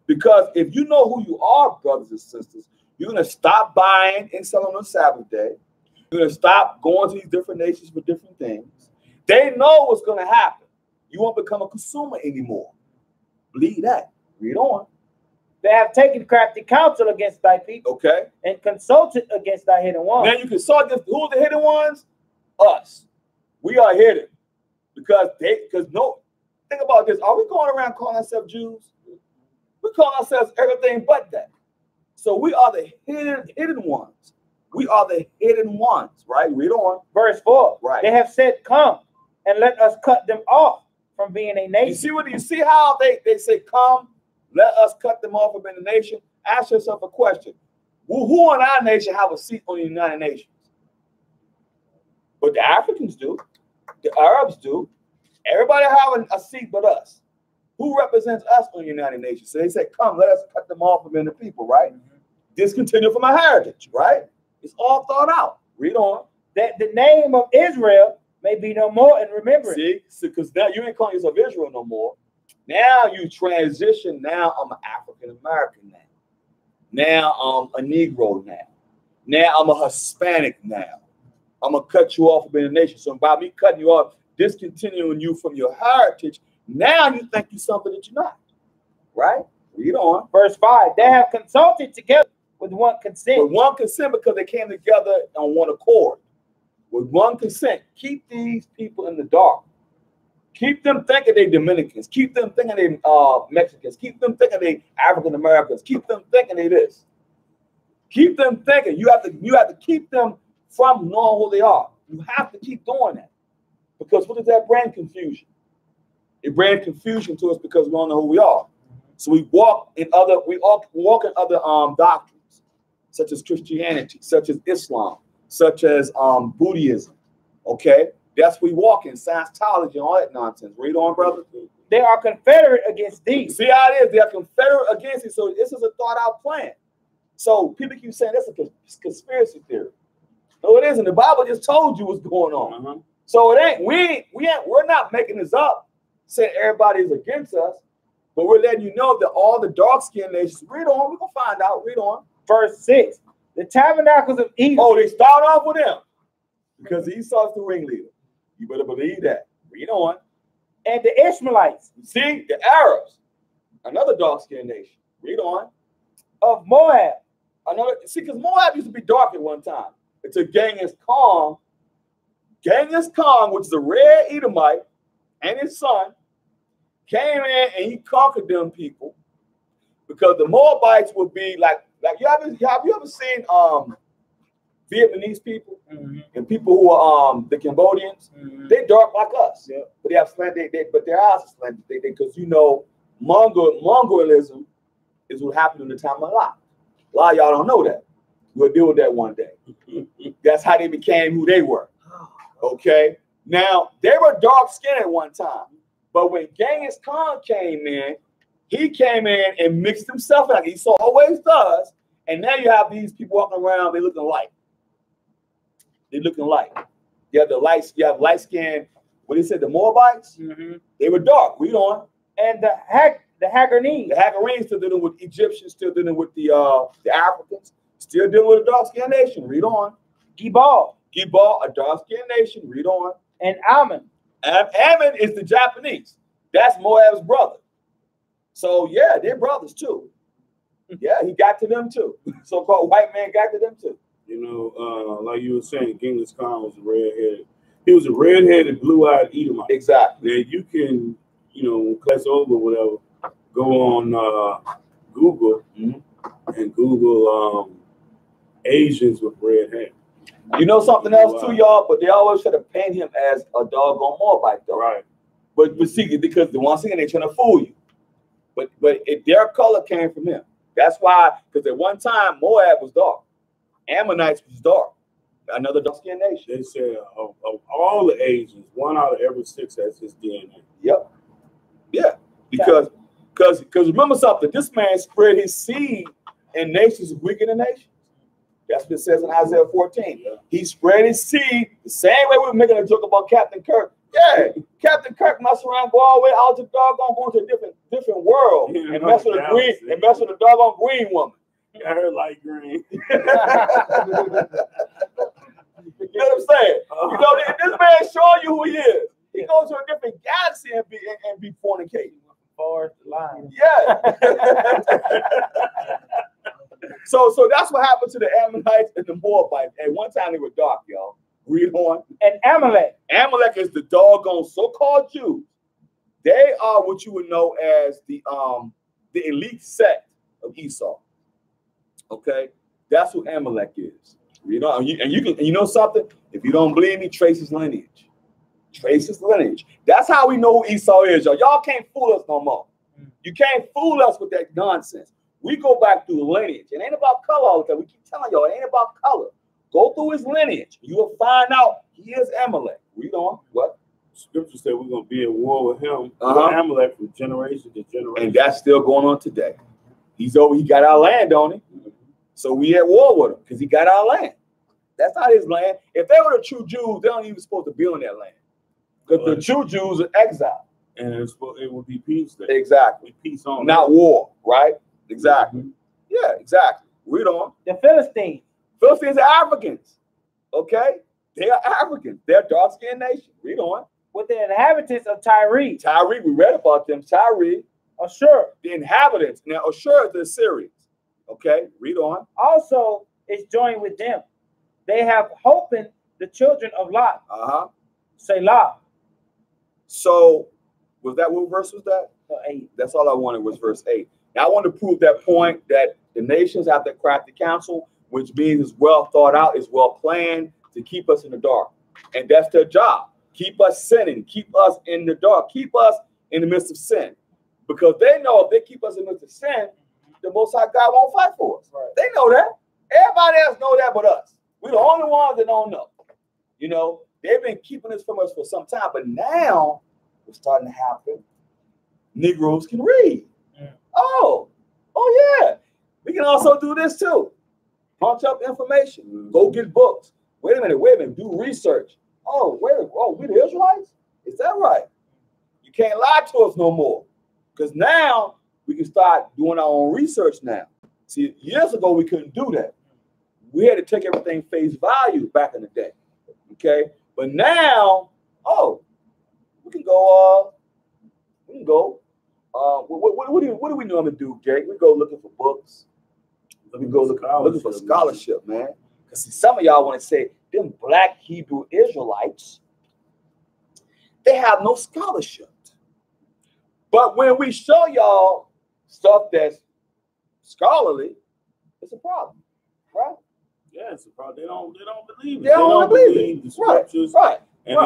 Because if you know who you are, brothers and sisters, you're going to stop buying and selling on the Sabbath day. You're going to stop going to these different nations for different things. They know what's going to happen. You won't become a consumer anymore. Believe that. Read on. They have taken crafty counsel against thy people. Okay. And consulted against thy hidden ones. Now you consult against who are the hidden ones? Us. We are hidden. Think about this. Are we going around calling ourselves Jews? We call ourselves everything but that. So we are the hidden ones. We are the hidden ones, right? Read on. Verse 4. Right. They have said, come and let us cut them off from being a nation. You see how they say, come, let us cut them off from being a nation? Ask yourself a question. Who in our nation have a seat on the United Nations? But the Africans do. The Arabs do. Everybody have a seat but us. Who represents us on the United Nations? So they say, come, let us cut them off from being the people, right? Mm-hmm. Discontinue from our heritage, right? It's all thought out. Read on. That the name of Israel may be no more in remembrance. See, because now you ain't calling yourself Israel no more. Now you transition. Now I'm an African American now. Now I'm a Negro now. Now I'm a Hispanic now. I'm going to cut you off from being a nation. So by me cutting you off, discontinuing you from your heritage, Now you think you're something that you're not. Right? Read on. Verse 5. They have consulted together with one consent. With one consent, because they came together on one accord. With one consent. Keep these people in the dark. Keep them thinking they Dominicans. Keep them thinking they Mexicans. Keep them thinking they African Americans. Keep them thinking they this. Keep them thinking. You have to keep them from knowing who they are. You have to keep doing that. Because what does that bring? Confusion. It brings confusion to us because we don't know who we are. So we walk in other doctrines, such as Christianity, such as Islam, such as Buddhism. Okay? That's we walk in Scientology and all that nonsense. Read on, brother. They are confederate against thee. See how it is? They are confederate against it. So this is a thought out plan. So people keep saying that's a conspiracy theory. No, it isn't. The Bible just told you what's going on. So it ain't. We're not making this up, saying everybody is against us, but we're letting you know that all the dark-skinned nations. Read on. We're gonna find out. Read on. Verse 6. The tabernacles of Edom. Oh, they start off with them because Esau's the ringleader. You better believe that. Read on. And the Ishmaelites. See, the Arabs, another dark-skinned nation. Read on. Of Moab. Because Moab used to be dark at one time. It's a Genghis Khan. Genghis Khan, which is a red Edomite, and his son, came in and he conquered them people. Because the Moabites would be like have you ever seen Vietnamese people and people who are the Cambodians? They dark like us, but they have slanted. But their eyes are slanted because Mongolianism is what happened in the time of Lot. A lot of y'all don't know that. We'll deal with that one day. That's how they became who they were. Okay. Now they were dark skinned at one time, but when Genghis Khan came in, he came in and mixed himself like he always does. And now you have these people walking around, they looking like. They're looking like. You have light skin. What he said, the Moabites, they were dark. Read on. And the Hagarenes. The Hagarenes still dealing with Egyptians, still dealing with the Africans, still dealing with a dark skinned nation. Read on. Gebal, a dark skinned nation. Read on. And Ammon. Ammon is the Japanese. That's Moab's brother. So yeah, they're brothers too. Yeah, he got to them too. So-called white man got to them too. You know, like you were saying, Genghis Khan was a redheaded. He was a redheaded, blue-eyed Edomite. Exactly. Now you can, class over whatever. Go on Google and Google Asians with red hair. You know something else too, y'all? But they always try to paint him as a doggone Moabite, though. Right. But see, because the one thing they're trying to fool you. But their color came from him. That's why, because at one time Moab was dark, Ammonites was dark, another dark-skinned nation. They say of all the Asians, 1 out of every 6 has his DNA. Yep. Yeah. Because remember something, this man spread his seed in nations weaker than nations. That's what it says in Isaiah 14. Yeah. He spread his seed the same way we were making a joke about Captain Kirk. Yeah, Captain Kirk mess around, go all the way out to doggone, go into a different world and mess with a doggone green woman. I heard light green. You know what I'm saying? This man showing you who he is. He goes to a different galaxy and be fornicating. Forward line. Yeah. So that's what happened to the Ammonites and the Moabites. At one time they were dark, y'all. Read on. And Amalek. Amalek is the doggone so-called Jews. They are what you would know as the elite sect of Esau. Okay, that's who Amalek is. You know, and you know something. If you don't believe me, trace his lineage. Trace his lineage. That's how we know who Esau is, y'all. Y'all can't fool us no more. You can't fool us with that nonsense. We go back through the lineage. It ain't about color all the time. We keep telling y'all it ain't about color. Go through his lineage. You will find out he is Amalek. Read on. What? Scripture said we're going to be at war with him, Amalek, from generation to generation. And that's still going on today. He's over. He got our land, don't he? So we at war with him because he got our land. That's not his land. If they were the true Jews, they don't even supposed to be on that land. Because the true Jews are exiled. And it would be peace there. Exactly. Peace on. Not war, right? Exactly. Yeah, exactly. Read on. The Philistines. Philistines are Africans. Okay? They are Africans. They're a dark-skinned nation. Read on. with the inhabitants of Tyre. Tyre, we read about them. Tyre. Ashur. The inhabitants. Now, Ashur is the Assyrians. Okay, read on. Also is joined with them. They have holpen the children of Lot. Selah. So, was that what verse was that? 8. That's all I wanted was verse 8. Now, I want to prove that point that the nations have to craft the counsel, which means it's well thought out, it's well planned to keep us in the dark. And that's their job. Keep us sinning, keep us in the dark, keep us in the midst of sin. Because they know if they keep us in the midst of sin, the Most High God won't fight for us. Right. They know that. Everybody else know that but us. We're the only ones that don't know. You know, they've been keeping this from us for some time, but now it's starting to happen. Negroes can read. Oh yeah. We can also do this too. Punch up information. Go get books. Wait a minute. Do research. Oh, we the Israelites? Is that right? You can't lie to us no more. Because now we can start doing our own research now. See, years ago, we couldn't do that. We had to take everything face value back in the day. Okay? But now, we can go, what do we normally do, Jake? We go looking for books. We go looking for scholarship, man. Because some of y'all want to say, them black Hebrew Israelites, they have no scholarship. But when we show y'all stuff that's scholarly, it's a problem, right? Yeah, it's a problem. They don't believe it. They don't believe the scriptures, right. And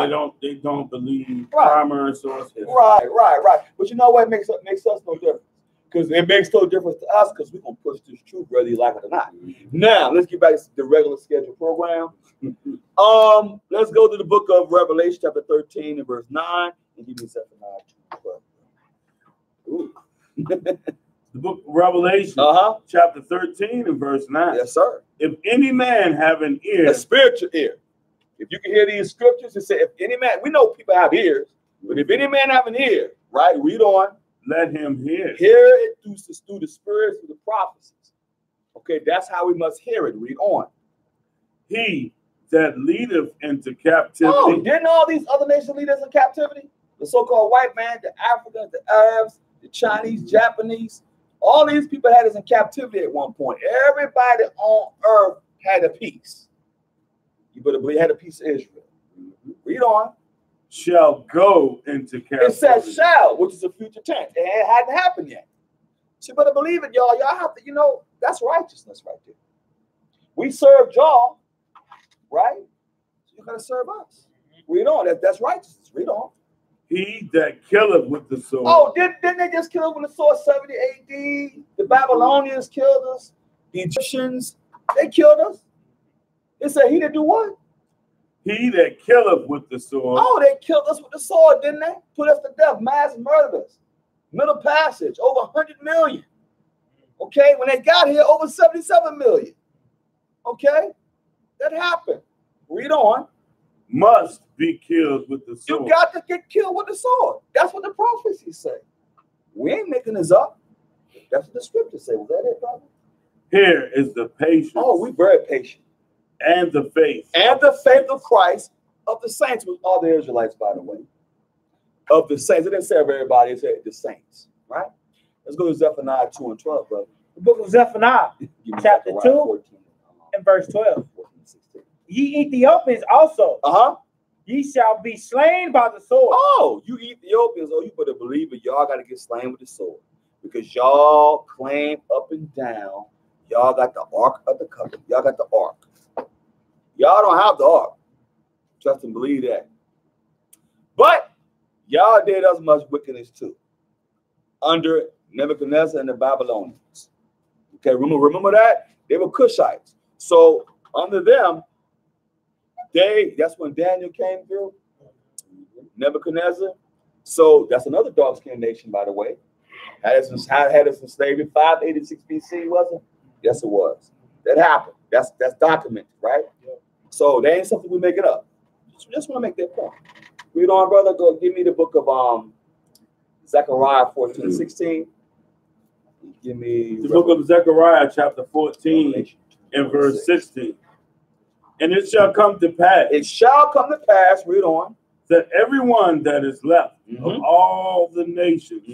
they don't believe primary source history. Right. But you know what makes us no difference? Because it makes no difference to us because we're going to push this truth whether you like it or not. Now, let's get back to the regular schedule program. Let's go to the book of Revelation, chapter 13 and verse 9. And give me Zephaniah 2:12. The book of Revelation, chapter 13 and verse 9. Yes, sir. If any man have an ear. A spiritual ear. If you can hear these scriptures, it says, if any man, we know people have ears, but if any man have an ear, right, read on. Let him hear. Hear it through the spirits, through the prophecies. Okay, that's how we must hear it. Read on. He that leadeth into captivity. Oh, didn't all these other nations lead us in captivity? The so-called white man, the Africans, the Arabs, the Chinese, Japanese, all these people had us in captivity at one point. Everybody on earth had a piece. You better believe had a piece of Israel. Read on. Shall go into captivity. It says shall, which is a future tense. It hadn't happened yet. So you better believe it, y'all. Y'all have to, that's righteousness right there. We served y'all, right? So you got to serve us. Read on. That's righteousness. Read on. He that killeth with the sword. Oh, didn't they just kill us with the sword 70 AD? The Babylonians killed us. The Egyptians, they killed us. It said he that do what? He that killeth with the sword. Oh, they killed us with the sword, didn't they? Put us to death, mass murderers. Middle Passage, over 100 million. Okay, when they got here, over 77 million. Okay, that happened. Read on. Must be killed with the sword. You got to get killed with the sword. That's what the prophecies say. We ain't making this up. That's what the scriptures say. Was that it, brother? Here is the patience. Oh, we're very patient. And the faith. And the faith of Christ, of the saints, with all the Israelites, by the way. Of the saints. It didn't say of everybody, it said the saints. Right? Let's go to Zephaniah 2 and 12, brother. The book of Zephaniah, chapter 2 14, and verse 12. 14, ye Ethiopians also. Ye shall be slain by the sword. Oh, you Ethiopians, you better believe it. Y'all got to get slain with the sword. Because y'all claim up and down, y'all got the Ark of the Covenant. Y'all got the Ark. Y'all don't have the Ark. Trust and believe that. But y'all did us much wickedness too. Under Nebuchadnezzar and the Babylonians. Okay, remember that? They were Cushites. So under them, that's when Daniel came through. Nebuchadnezzar. So that's another dark-skinned nation, by the way. Had us in slavery 586 BC, wasn't it? Yes, it was. That happened. That's documented, right? Yeah. So that ain't something we make it up. Just want to make that point. Read on, brother. Go give me the book of Zechariah 14, 16. Give me the book of Zechariah, chapter 14, and verse 16. And it shall come to pass. It shall come to pass. Read on. that everyone that is left of all the nations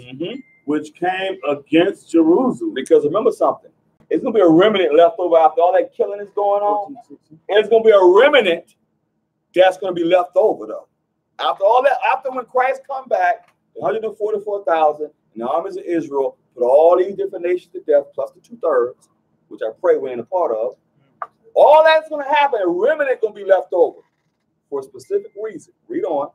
which came against Jerusalem. Because remember something, it's going to be a remnant left over after all that killing is going on. And it's going to be a remnant that's going to be left over, though. After all that, after when Christ come back, 144,000 in the armies of Israel put all these different nations to death, plus the 2/3, which I pray we're in a part of. All that's going to happen. A remnant going to be left over for a specific reason. Read on.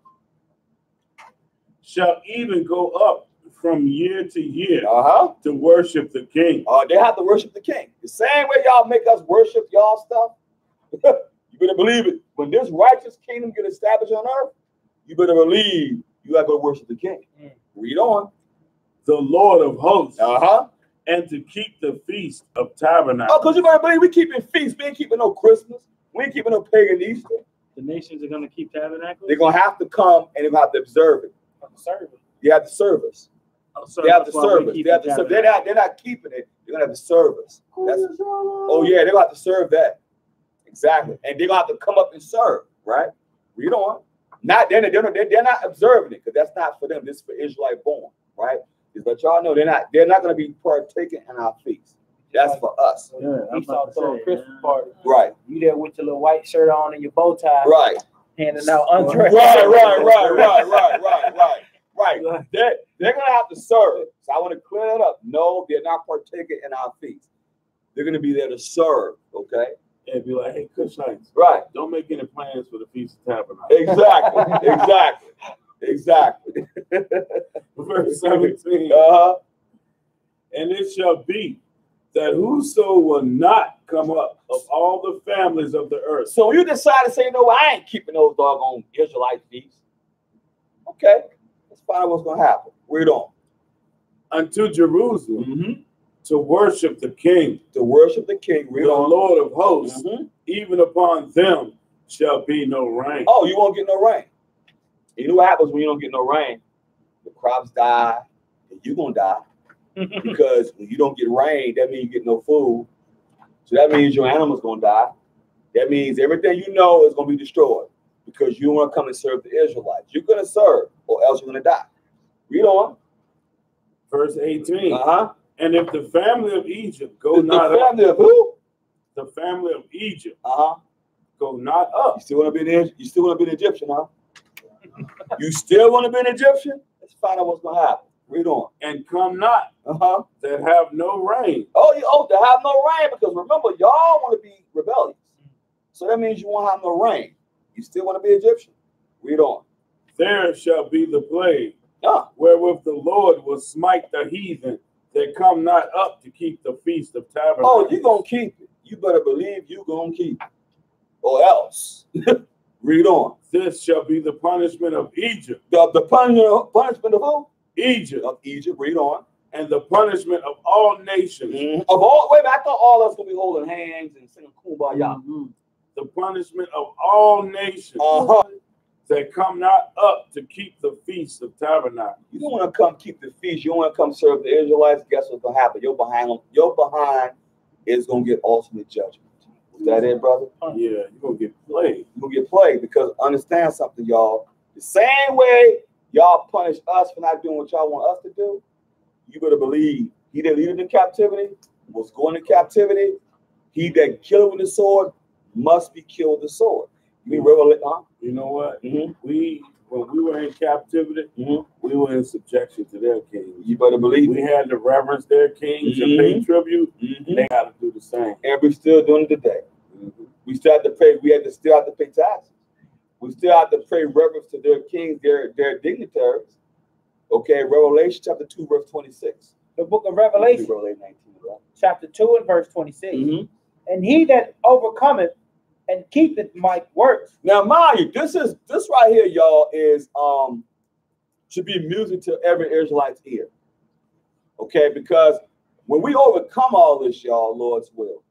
Shall even go up from year to year to worship the king. They have to worship the king. The same way y'all make us worship y'all stuff. You better believe it. When this righteous kingdom get established on earth, you better believe you got to go worship the king. Read on. The Lord of hosts. And to keep the feast of tabernacles. Oh, because you better believe we keeping feasts. We ain't keeping no Christmas. We ain't keeping no pagan Easter. The nations are going to keep tabernacles? They're going to have to come and they're going to have to observe it. You have to serve us. They have to serve us. They have to serve. They're not keeping it. They're going to have to serve us. Oh, yeah, they're going to have to serve that. Exactly. And they're going to have to come up and serve, right? Read on. They're not observing it because that's not for them. This is for Israelite born, right? Just let y'all know they're not going to be partaking in our feast. That's for us. Yeah, we saw a Christmas party. Right. You there with your little white shirt on and your bow tie. Right. Handing out undressed. Right. They're going to have to serve. So I want to clear that up. No, they're not partaking in our feast. They're going to be there to serve, okay? And be like, hey, Cushites. Right. Don't make any plans for the Feast of Tabernacles. Exactly. Verse 17. And it shall be that whoso will not come up of all the families of the earth. So you decide to say, no, I ain't keeping those doggone Israelite feasts. Okay. Let's find out what's going to happen. Read on. Unto Jerusalem to worship the king. To worship the king. Read on. The Lord of hosts. Even upon them shall be no rain. Oh, you won't get no rain. You know what happens when you don't get no rain? The crops die, and you're going to die. Because when you don't get rain, that means you get no food. So that means your animal's going to die. That means everything you know is going to be destroyed because you want to come and serve the Israelites. You're going to serve or else you're going to die. Read on. Verse 18. And if the family of Egypt go not up. The family of who? The family of Egypt go not up. You still want to be an Egyptian, huh? You still want to be an Egyptian? Let's find out what's going to happen. Read on. And come not that have no rain. To have no rain, because remember, y'all want to be rebellious. So that means you won't have no rain. You still want to be Egyptian. Read on. There shall be the plague, wherewith the Lord will smite the heathen that come not up to keep the Feast of Tabernacles. Oh, you're going to keep it. You better believe you're going to keep it. Or else. Read on. This shall be the punishment of Egypt. The punishment of who? Egypt. Of Egypt. Read on. And the punishment of all nations. Of all, wait a minute, I thought all of us going to be holding hands and singing Kumbaya. The punishment of all nations that come not up to keep the Feast of Tabernacles. You don't want to come keep the feast. You don't want to come serve the Israelites. Guess what's going to happen? Your behind is going to get ultimate judgment. Is that it, brother? Yeah, you're going to get plagued. You're going to get plagued because understand something, y'all. The same way y'all punish us for not doing what y'all want us to do, you better believe he that leadeth in captivity was going to captivity. He that killed with the sword must be killed with the sword. You know what? When we were in captivity, we were in subjection to their kings. You better believe we had to reverence their kings and pay tribute. They got to do the same. And we're still doing it today. We still have to pay. Still have to pay taxes. We still have to pay reverence to their kings, their dignitaries. Okay, Revelation chapter 2, verse 26. The book of Revelation, chapter 2 and verse 26. And he that overcometh and keepeth my works. Now, mind you, this right here, y'all, is should be music to every Israelite's ear. Okay, because when we overcome all this, y'all, Lord's will,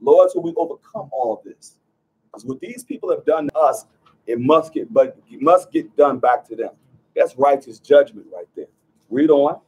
we overcome all this. Because what these people have done to us, it must get done back to them. That's righteous judgment right there. Read on.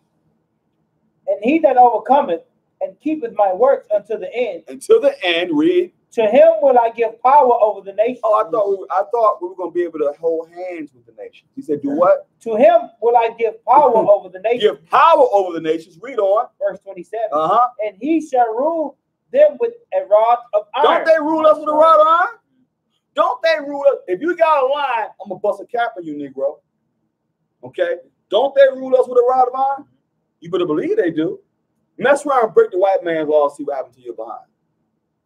And he that overcometh and keepeth my works unto the end. Until the end, read. To him will I give power over the nations. Oh, I thought we were going to be able to hold hands with the nations. He said, do what? To him will I give power over the nations. Give power over the nations. Read on. Verse 27. Uh-huh. And he shall rule them with a rod of iron. Don't they rule us with a rod of iron? Don't they rule us? If you got a line, I'm going to bust a cap on you, Negro. Okay? Don't they rule us with a rod of iron? You better believe they do. Mess around and break the white man's law, see what happens to you behind.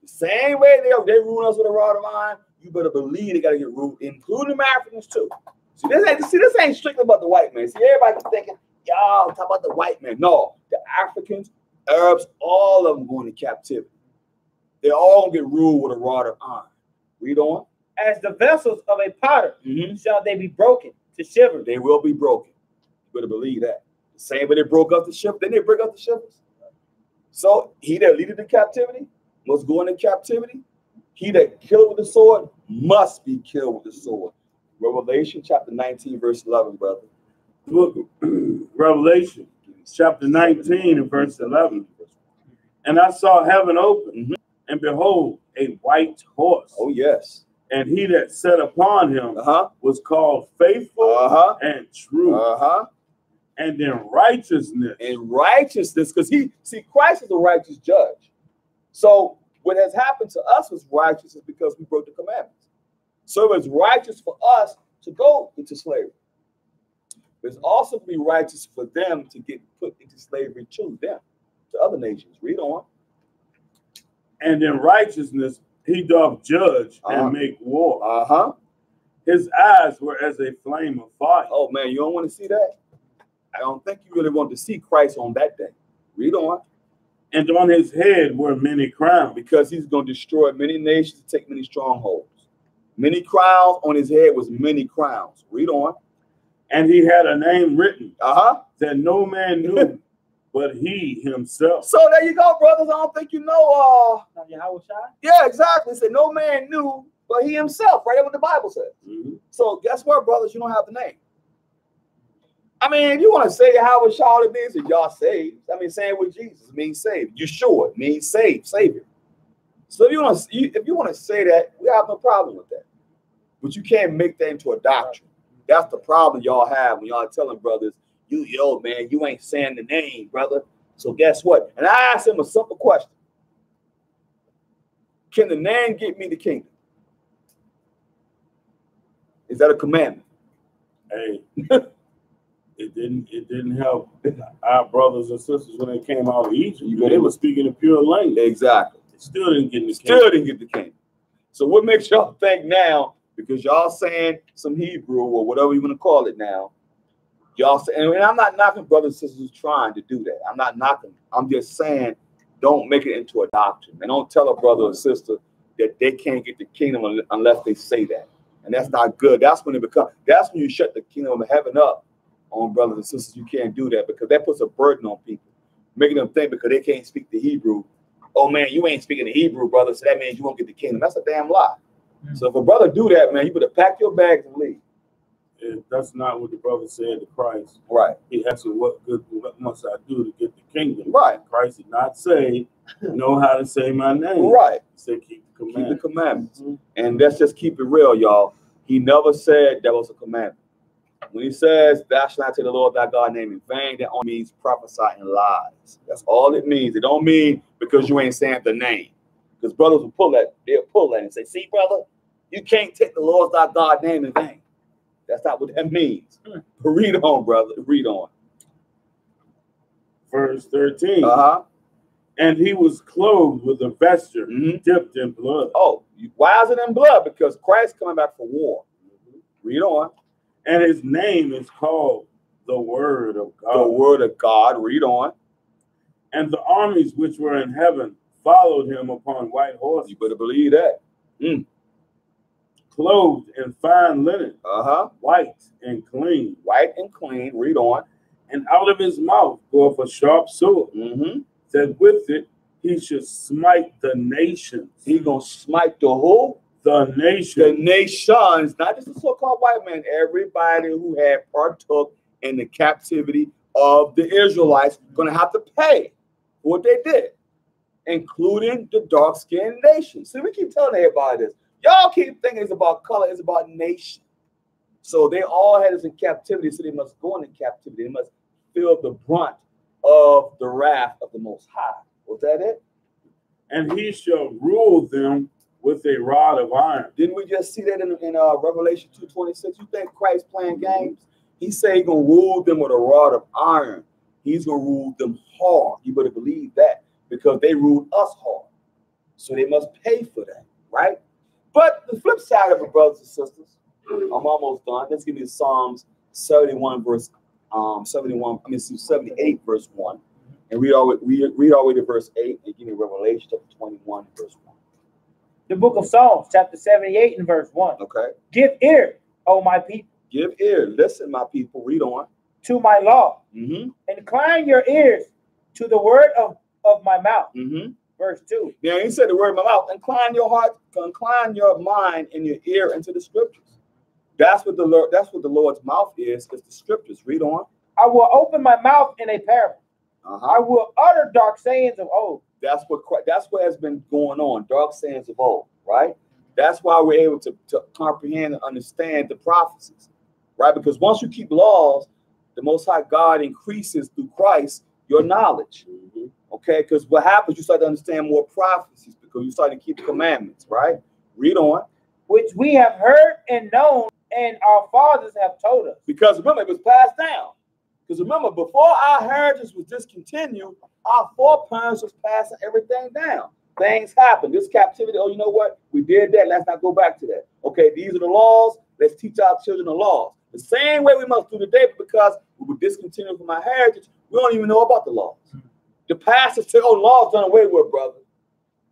The same way they rule us with a rod of iron, you better believe they got to get ruled, including the Africans too. This ain't strictly about the white man. See, everybody's thinking, y'all talk about the white man. No, the Africans, Arabs, all of them going to captivity. They're all going to get ruled with a rod of iron. Read on. As the vessels of a potter shall they be broken to shivers. They will be broken. You better believe that. The same way they broke up the ship, then they break up the shivers. So he that leadeth in captivity must go into captivity. He that killed with the sword must be killed with the sword. Revelation chapter 19, verse 11, brother. Look, Revelation chapter 19 and verse 11. And I saw heaven open, and behold, a white horse. Oh, yes. And he that sat upon him was called faithful and true. And in righteousness. In righteousness, because Christ is a righteous judge. So what has happened to us was righteousness because we broke the commandments. So it's righteous for us to go into slavery. But it's also to be righteous for them to get put into slavery to them, to other nations. Read on. And in righteousness he doth judge and make war. His eyes were as a flame of fire. Oh man, you don't want to see that? I don't think you really want to see Christ on that day. Read on. And on his head were many crowns. Because he's going to destroy many nations, take many strongholds. Many crowns on his head was many crowns. Read on. And he had a name written that no man knew but he himself. So there you go, brothers. I don't think you know. Yahweh. Yeah, exactly. Said no man knew but he himself. Right? That's what the Bible says. So guess what, brothers? You don't have the name. I mean, if you want to say how Shah it means, if y'all saved, I mean, saying with Jesus means saved. Yeshua means saved, savior. So if you want to say that, we have no problem with that. But you can't make that into a doctrine. That's the problem y'all have when y'all telling brothers, yo, man, you ain't saying the name, brother. So guess what? And I asked him a simple question. Can the name get me the kingdom? Is that a commandment? Hey. It didn't help our brothers and sisters when they came out of Egypt. They were speaking a pure language. Exactly. They still didn't get the kingdom. Still didn't get the kingdom. So what makes y'all think now, because y'all saying some Hebrew or whatever you want to call it now, y'all say, and I'm not knocking brothers and sisters trying to do that. I'm not knocking. I'm just saying don't make it into a doctrine. And don't tell a brother or sister that they can't get the kingdom unless they say that. And that's not good. That's when you shut the kingdom of heaven up on brothers and sisters. You can't do that because that puts a burden on people, making them think because they can't speak the Hebrew, oh man, you ain't speaking the Hebrew, brother, so that means you won't get the kingdom. That's a damn lie. So if a brother do that, man, you better pack your bags and leave. That's not what the brother said to Christ. Right. He asked him, what must I do to get the kingdom? Right. Christ did not say, know how to say my name. Right. He said, keep the commandments. Keep the commandments. And let's just keep it real, y'all. He never said that was a commandment. When he says, thou shalt not take the Lord thy God name in vain, that only means prophesying lies. That's all it means. It don't mean because you ain't saying the name. Because brothers will pull that. They'll pull that and say, see, brother, you can't take the Lord thy God name in vain. That's not what that means. But read on, brother. Read on. Verse 13. And he was clothed with a vesture dipped in blood. Oh, why is it in blood? Because Christ coming back for war. Read on. And his name is called the Word of God. The Word of God. Read on. And the armies which were in heaven followed him upon white horses. You better believe that. Clothed in fine linen. White and clean. White and clean. Read on. And out of his mouth goeth a sharp sword. That with it he should smite the nations. He gonna smite the who? The nations. The nations, not just the so-called white man, everybody who had partook in the captivity of the Israelites gonna have to pay for what they did. including the dark-skinned nation. See, we keep telling everybody this. Y'all keep thinking it's about color, it's about nation. So they all had us in captivity, so they must go into captivity. They must feel the brunt of the wrath of the Most High. Was that it? And he shall rule them with a rod of iron. Didn't we just see that in Revelation 2:26? You think Christ playing games? He said he's going to rule them with a rod of iron. He's going to rule them hard. You better believe that, because they ruled us hard. So they must pay for that, right? But the flip side of it, brothers and sisters, I'm almost done. Let's give me Psalms 78 verse 1. And read already verse 8 and give me Revelation chapter 21 verse 1. The book of Psalms, chapter 78 and verse 1. Okay. Give ear, O my people. Give ear. Listen, my people. Read on. To my law. Incline your ears to the word of my mouth. Verse 2. Yeah, he said the word of my mouth. Incline your heart, incline your mind and your ear into the scriptures. That's what the Lord's mouth is the scriptures. Read on. I will open my mouth in a parable. I will utter dark sayings of old. That's what has been going on, dark sayings of old, right? That's why we're able to comprehend and understand the prophecies, right? Because once you keep laws, the Most High God increases through Christ your knowledge, okay? Because what happens, you start to understand more prophecies because you start to keep commandments, right? Read on. Which we have heard and known, and our fathers have told us. Because remember, it was passed down. Because remember, before our heritage was discontinued, our foreparents was passing everything down. Things happen. This captivity, oh, you know what? We did that. Let's not go back to that. Okay, these are the laws. Let's teach our children the laws. The same way we must do today, because we were discontinued from our heritage, we don't even know about the laws. The pastors say, oh, laws done away with, brother.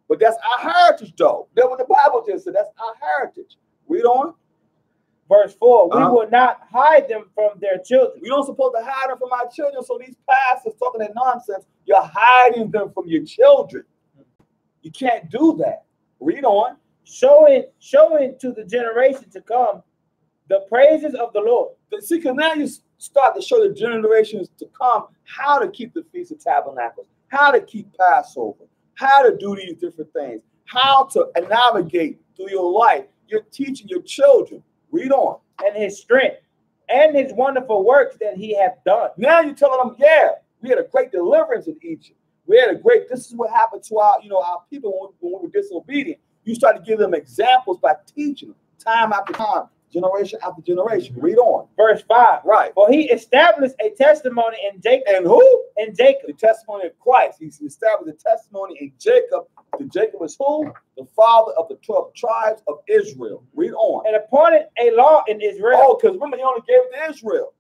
But that's our heritage, though. That's what the Bible just said. That's our heritage. Read on. Verse 4, we will not hide them from their children. We don't supposed to hide them from our children. So these pastors talking that nonsense, you're hiding them from your children. You can't do that. Read on. Showing to the generation to come the praises of the Lord. See, because now you start to show the generations to come how to keep the Feast of Tabernacles, how to keep Passover, how to do these different things, how to navigate through your life. You're teaching your children. Read on. And his strength and his wonderful works that he hath done. Now you're telling them, yeah, we had a great deliverance in Egypt. This is what happened to our people when we were disobedient. You start to give them examples by teaching them time after time, generation after generation. Read on. Verse 5. Right. For he established a testimony in Jacob. And who? In Jacob. The testimony of Christ. He established a testimony in Jacob. And Jacob is who? The father of the 12 tribes of Israel. Read on. And appointed a law in Israel. Oh, because remember, he only gave it to Israel.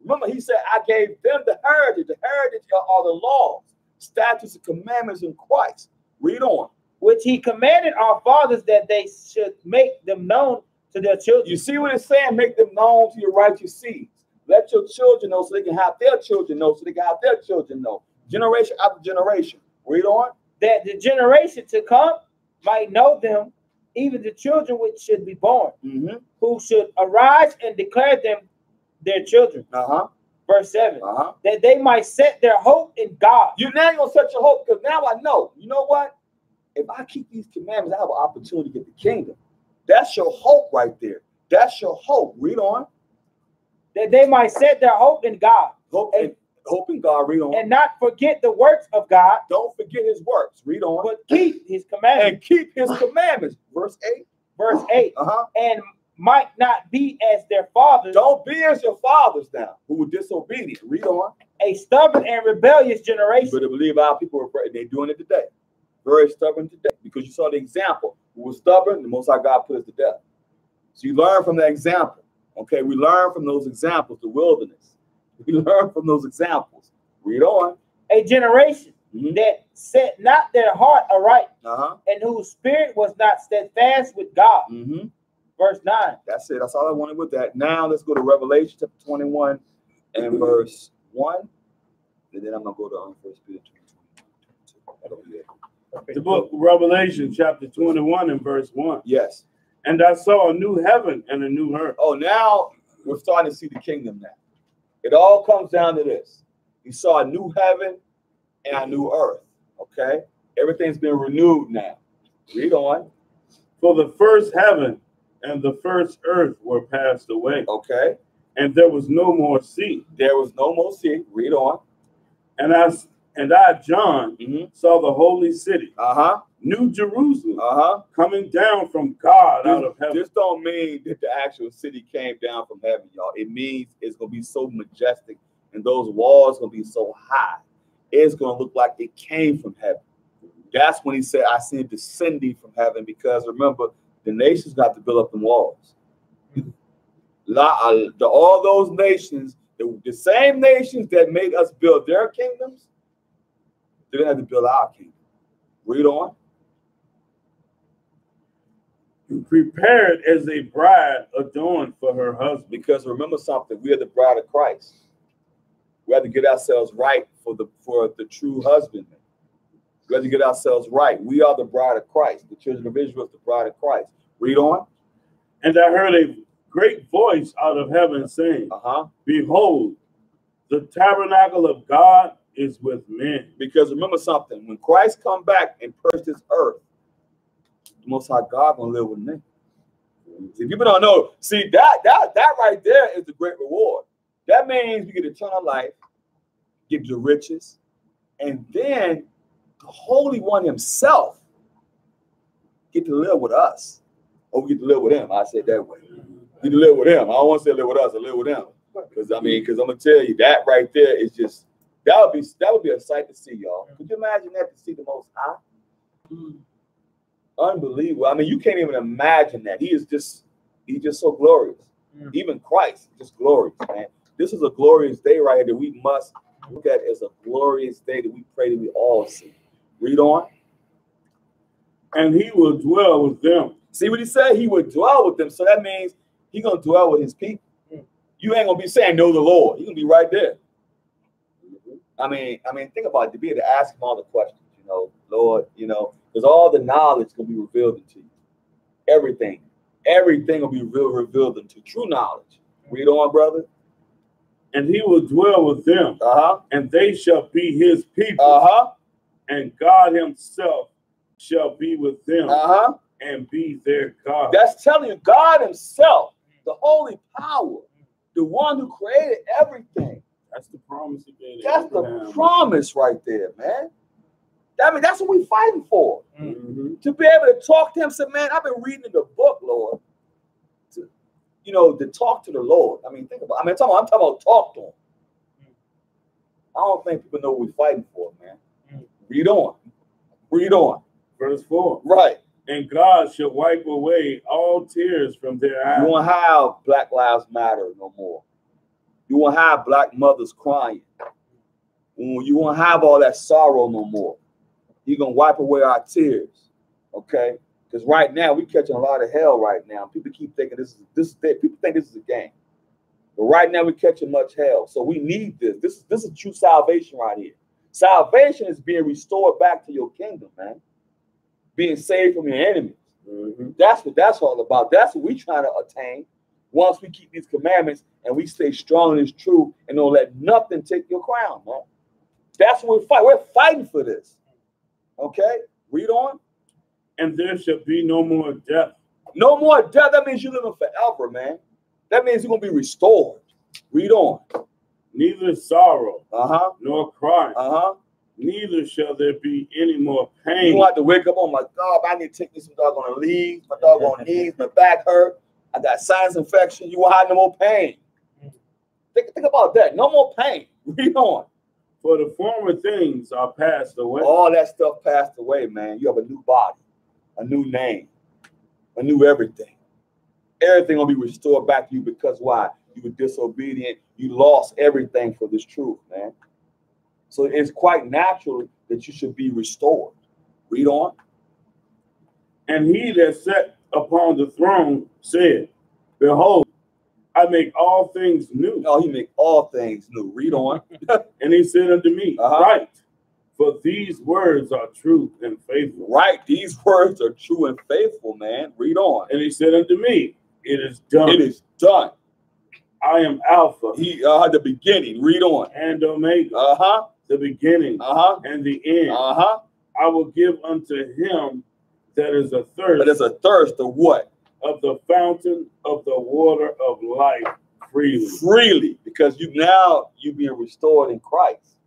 Remember, he said, I gave them the heritage. The heritage are the laws, statutes, and commandments in Christ. Read on. Which he commanded our fathers that they should make them known to their children. You see what it's saying? Make them known to your righteous seeds. Let your children know so they can have their children know, so they can have their children know. Generation after generation. Read on. That the generation to come might know them, even the children which should be born, who should arise and declare them their children. Verse 7. That they might set their hope in God. You're now going to set your hope, because now I know. You know what? If I keep these commandments, I have an opportunity to get the kingdom. That's your hope right there. That's your hope. Read on. That they might set their hope in God. Hope in God. Read on. And not forget the works of God. Don't forget his works. Read on. But keep his commandments. And keep his commandments. Verse 8. Verse 8. And might not be as their fathers. Don't be as your fathers now, who were disobedient. Read on. A stubborn and rebellious generation. You better believe our people are afraid. They're doing it today. Very stubborn today. Because you saw the example. Who was stubborn, the Most High God put us to death. So you learn from that example. Okay, we learn from those examples, the wilderness. We learn from those examples. Read on. A generation that set not their heart aright, and whose spirit was not steadfast with God. Verse 9. That's it. That's all I wanted with that. Now let's go to Revelation chapter 21 and verse 1. And then I'm going to go to 1 Peter 22. The book of Revelation chapter 21 and verse 1. Yes. And I saw a new heaven and a new earth. Oh, now we're starting to see the kingdom now. It all comes down to this. You saw a new heaven and a new earth. Okay. Everything's been renewed now. Read on. For the first heaven and the first earth were passed away. Okay. And there was no more sea. There was no more sea. Read on. And I, John, saw the holy city, New Jerusalem, coming down from God out of heaven. This don't mean that the actual city came down from heaven, y'all. It means it's going to be so majestic and those walls going to be so high. It's going to look like it came from heaven. That's when he said, I see it descending from heaven, because remember, the nations got to build up the walls. All those nations, the same nations that made us build their kingdoms, they're going to have to build our kingdom. Read on. Prepared as a bride adorned for her husband. Because remember something, we are the bride of Christ. We have to get ourselves right for the true husbandman. We have to get ourselves right. We are the bride of Christ. The children of Israel is the bride of Christ. Read on. And I heard a great voice out of heaven saying, Behold, the tabernacle of God is with men. Because remember something, when Christ come back and purge this earth, the Most High God gonna live with men. See, people don't know. See, that right there is the great reward. That means we get eternal life, get the riches, and then the Holy One himself get to live with us. Or we get to live with him. I said that way. We get to live with him. I don't want to say live with us, I live with him. Because I'm gonna tell you, that right there is just, that would be a sight to see, y'all. Could you imagine that, to see the Most High? Unbelievable. I mean, you can't even imagine that. He's just so glorious. Even Christ, just glorious, man. This is a glorious day right here that we must look at as a glorious day that we pray that we all see. Read on. And he will dwell with them. See what he said? He would dwell with them. So that means he's going to dwell with his people. You ain't going to be saying, know the Lord. You're going to be right there. I mean, think about it. To be able to ask him all the questions, Lord, because all the knowledge is going to be revealed into you. Everything will be revealed into true knowledge. Read on, brother. And he will dwell with them, and they shall be his people, and God himself shall be with them, and be their God. That's telling you, God himself, the holy power, the one who created everything. That's the promise he gave. That's the promise right there, man. I mean, that's what we're fighting for. To be able to talk to him, say, man, I've been reading the book, Lord. To talk to the Lord. I mean, I'm talking about talk to him. I don't think people know what we're fighting for, man. Read on. Read on. Verse 4. Right. And God shall wipe away all tears from their eyes. You won't have Black Lives Matter no more. You won't have black mothers crying. You won't have all that sorrow no more. He's going to wipe away our tears. Okay? Because right now, we're catching a lot of hell right now. People keep thinking people think this is a game. But right now, we're catching much hell. So we need this. This is true salvation right here. Salvation is being restored back to your kingdom, man. Being saved from your enemies. That's what that's all about. That's what we're trying to attain once we keep these commandments and we stay strong in this truth and don't let nothing take your crown, man. That's what we're fighting. We're fighting for this. Okay? Read on. And there shall be no more death. No more death. That means you're living forever, man. That means you're going to be restored. Read on. Neither sorrow, nor crying. Neither shall there be any more pain. You don't have to wake up, oh my God, I need to take me some doggone leave. My doggone knees, my back hurt. I got sinus infection. You won't have no more pain. Think about that. No more pain. Read on. For the former things are passed away. All that stuff passed away, man. You have a new body, a new name, a new everything. Everything will be restored back to you because why? You were disobedient. You lost everything for this truth, man. So it's quite natural that you should be restored. Read on. And he that sat upon the throne said, Behold, I make all things new. Oh, he make all things new. Read on. And he said unto me, Right, for these words are true and faithful. Right, these words are true and faithful, man. Read on. And he said unto me, It is done. It is done. I am Alpha. The beginning. Read on. And Omega. The beginning. And the end. I will give unto him that is athirst. But there's a thirst of what? Of the fountain of the water of life freely. Freely, because you're being restored in Christ.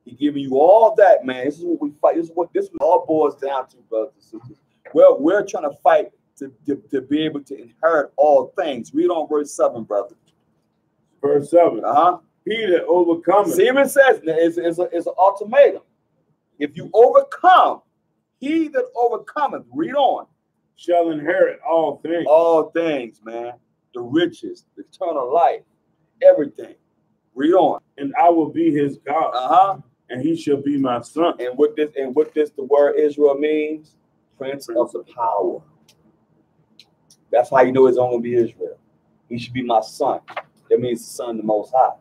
He's giving you all that, man. This is what we fight. This all boils down to, brothers and sisters. Well, we're trying to fight to be able to inherit all things. Read on verse 7, brother. Verse 7. He that overcometh. See what it says. It's an ultimatum. If you overcome, he that overcometh, read on, shall inherit all things. All things, man. The riches, the eternal life, everything. Read on. And I will be his God. And he shall be my son. And what this the word Israel means? Prince of the power. That's how you know it's only going to be Israel. He should be my son. That means the son of the Most High.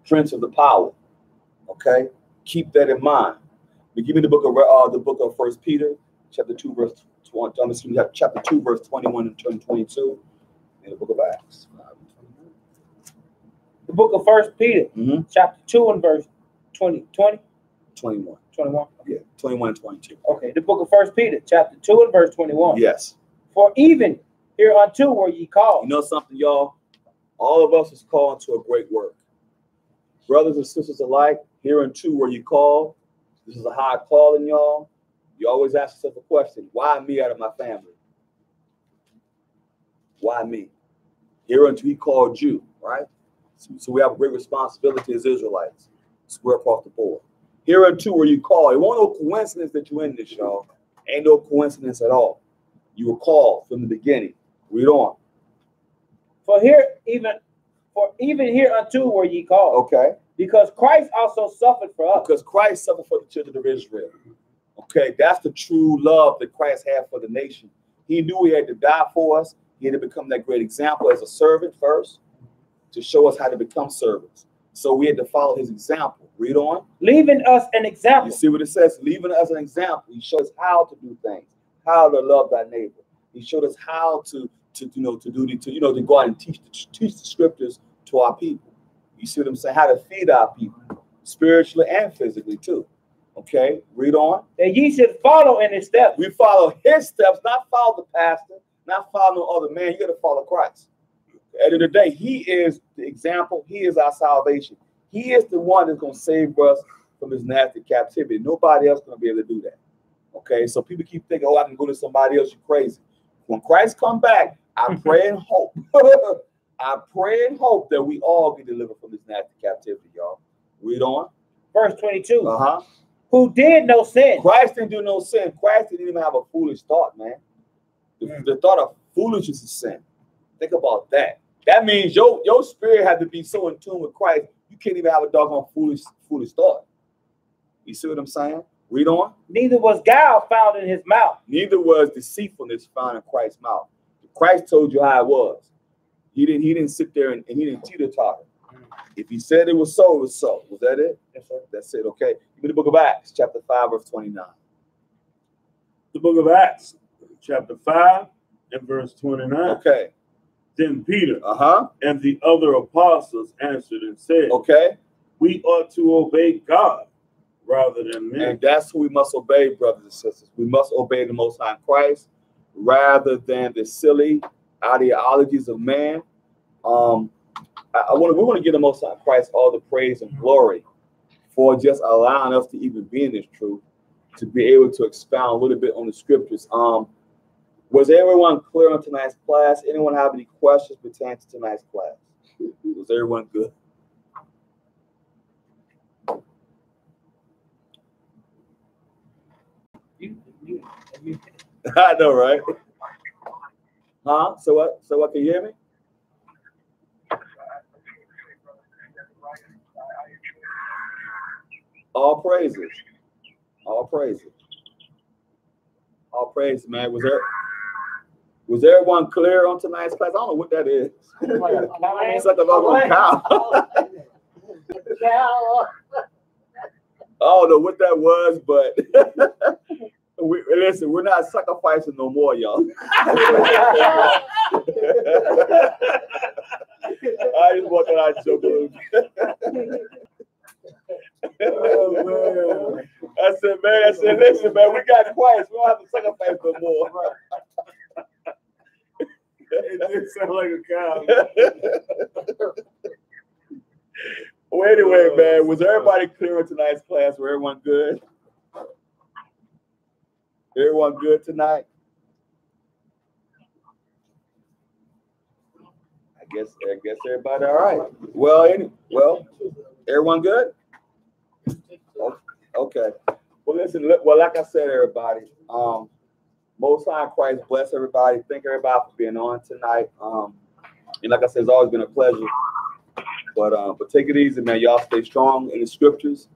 Prince of the power. Okay? Keep that in mind. But give me the book of 1 Peter, chapter 2, verse 20. Chapter 2, verse 21 and 22. And the book of Acts. The book of 1 Peter, chapter 2 and verse 21. 21. Yeah, 21 and 22. Okay, the book of 1 Peter, chapter 2 and verse 21. Yes. For even hereunto were ye called. You know something, y'all? All of us is called to a great work. Brothers and sisters alike, hereunto were ye called. This is a high calling, y'all. You always ask yourself a question. Why me out of my family? Why me? Hereunto he called you, right? So we have a great responsibility as Israelites. Square across the board. Hereunto were you called. It wasn't no coincidence that you're in this, y'all. Ain't no coincidence at all. You were called from the beginning. Read on. For even hereunto were ye called. Okay. Because Christ also suffered for us. Because Christ suffered for the children of Israel. Okay, that's the true love that Christ had for the nation. He knew he had to die for us. He had to become that great example as a servant first to show us how to become servants. So we had to follow his example. Read on. Leaving us an example. You see what it says? Leaving us an example. He showed us how to do things, how to love thy neighbor. He showed us how to go out and teach the scriptures to our people. You see what I'm saying? How to feed our people, spiritually and physically too. Okay, read on. That ye should follow in his steps. We follow his steps, not follow the pastor, not follow no other man. You got to follow Christ. At the end of the day, he is the example. He is our salvation. He is the one that's going to save us from this nasty captivity. Nobody else is going to be able to do that. Okay, so people keep thinking, oh, I can go to somebody else. You're crazy. When Christ come back, I pray and hope. I pray and hope that we all get delivered from this nasty captivity, y'all. Read on. Verse 22. Who did no sin. Christ didn't do no sin. Christ didn't even have a foolish thought, man. The thought of foolishness is sin. Think about that. That means your spirit had to be so in tune with Christ, you can't even have a doggone foolish thought. You see what I'm saying? Read on. Neither was guile found in his mouth. Neither was deceitfulness found in Christ's mouth. Christ told you how it was. He didn't sit there and he didn't teeter-totter. If he said it was so, it was so. Was that it? Yes, sir. That's it. Okay. Give me the book of Acts, chapter 5, verse 29. The book of Acts, chapter 5 and verse 29. Okay. Then Peter and the other apostles answered and said, okay, we ought to obey God rather than men. And that's who we must obey, brothers and sisters. We must obey the Most High Christ rather than the silly ideologies of man. We want to give the Most High Christ all the praise and glory for just allowing us to even be in this truth, to be able to expound a little bit on the scriptures. Was everyone clear on tonight's class? Anyone have any questions pertaining to tonight's class? Was everyone good? I know, right? Huh? So what? Can you hear me? All praises. All praises. All praises, man. Was everyone clear on tonight's class? I don't know what that is. It's like a little cow. I don't know what that was, but listen, we're not sacrificing no more, y'all. I just want that I joke a little bit. Oh, man. I said, listen, man. We got quiet. So we don't have to sacrifice no more. It did sound like a cow. Well, anyway, man, was everybody clear in tonight's class? Was everyone good? Everyone good tonight? I guess everybody all right. Well, everyone good? Okay. Well, listen. Well, like I said, everybody. Most High Christ bless everybody. Thank everybody for being on tonight. And like I said, it's always been a pleasure. But take it easy, man. Y'all stay strong in the scriptures.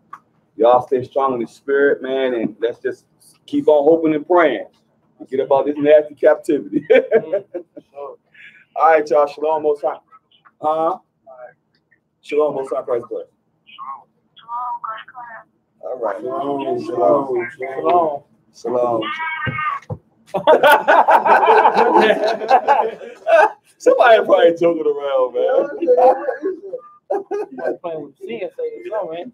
Y'all stay strong in the spirit, man. And let's just keep on hoping and praying to get about this nasty captivity. All right, y'all. Shalom, Most High. Shalom, Most High Christ bless. All right. Shalom. Somebody probably joking around, man. Playing with sin, say it's so, man.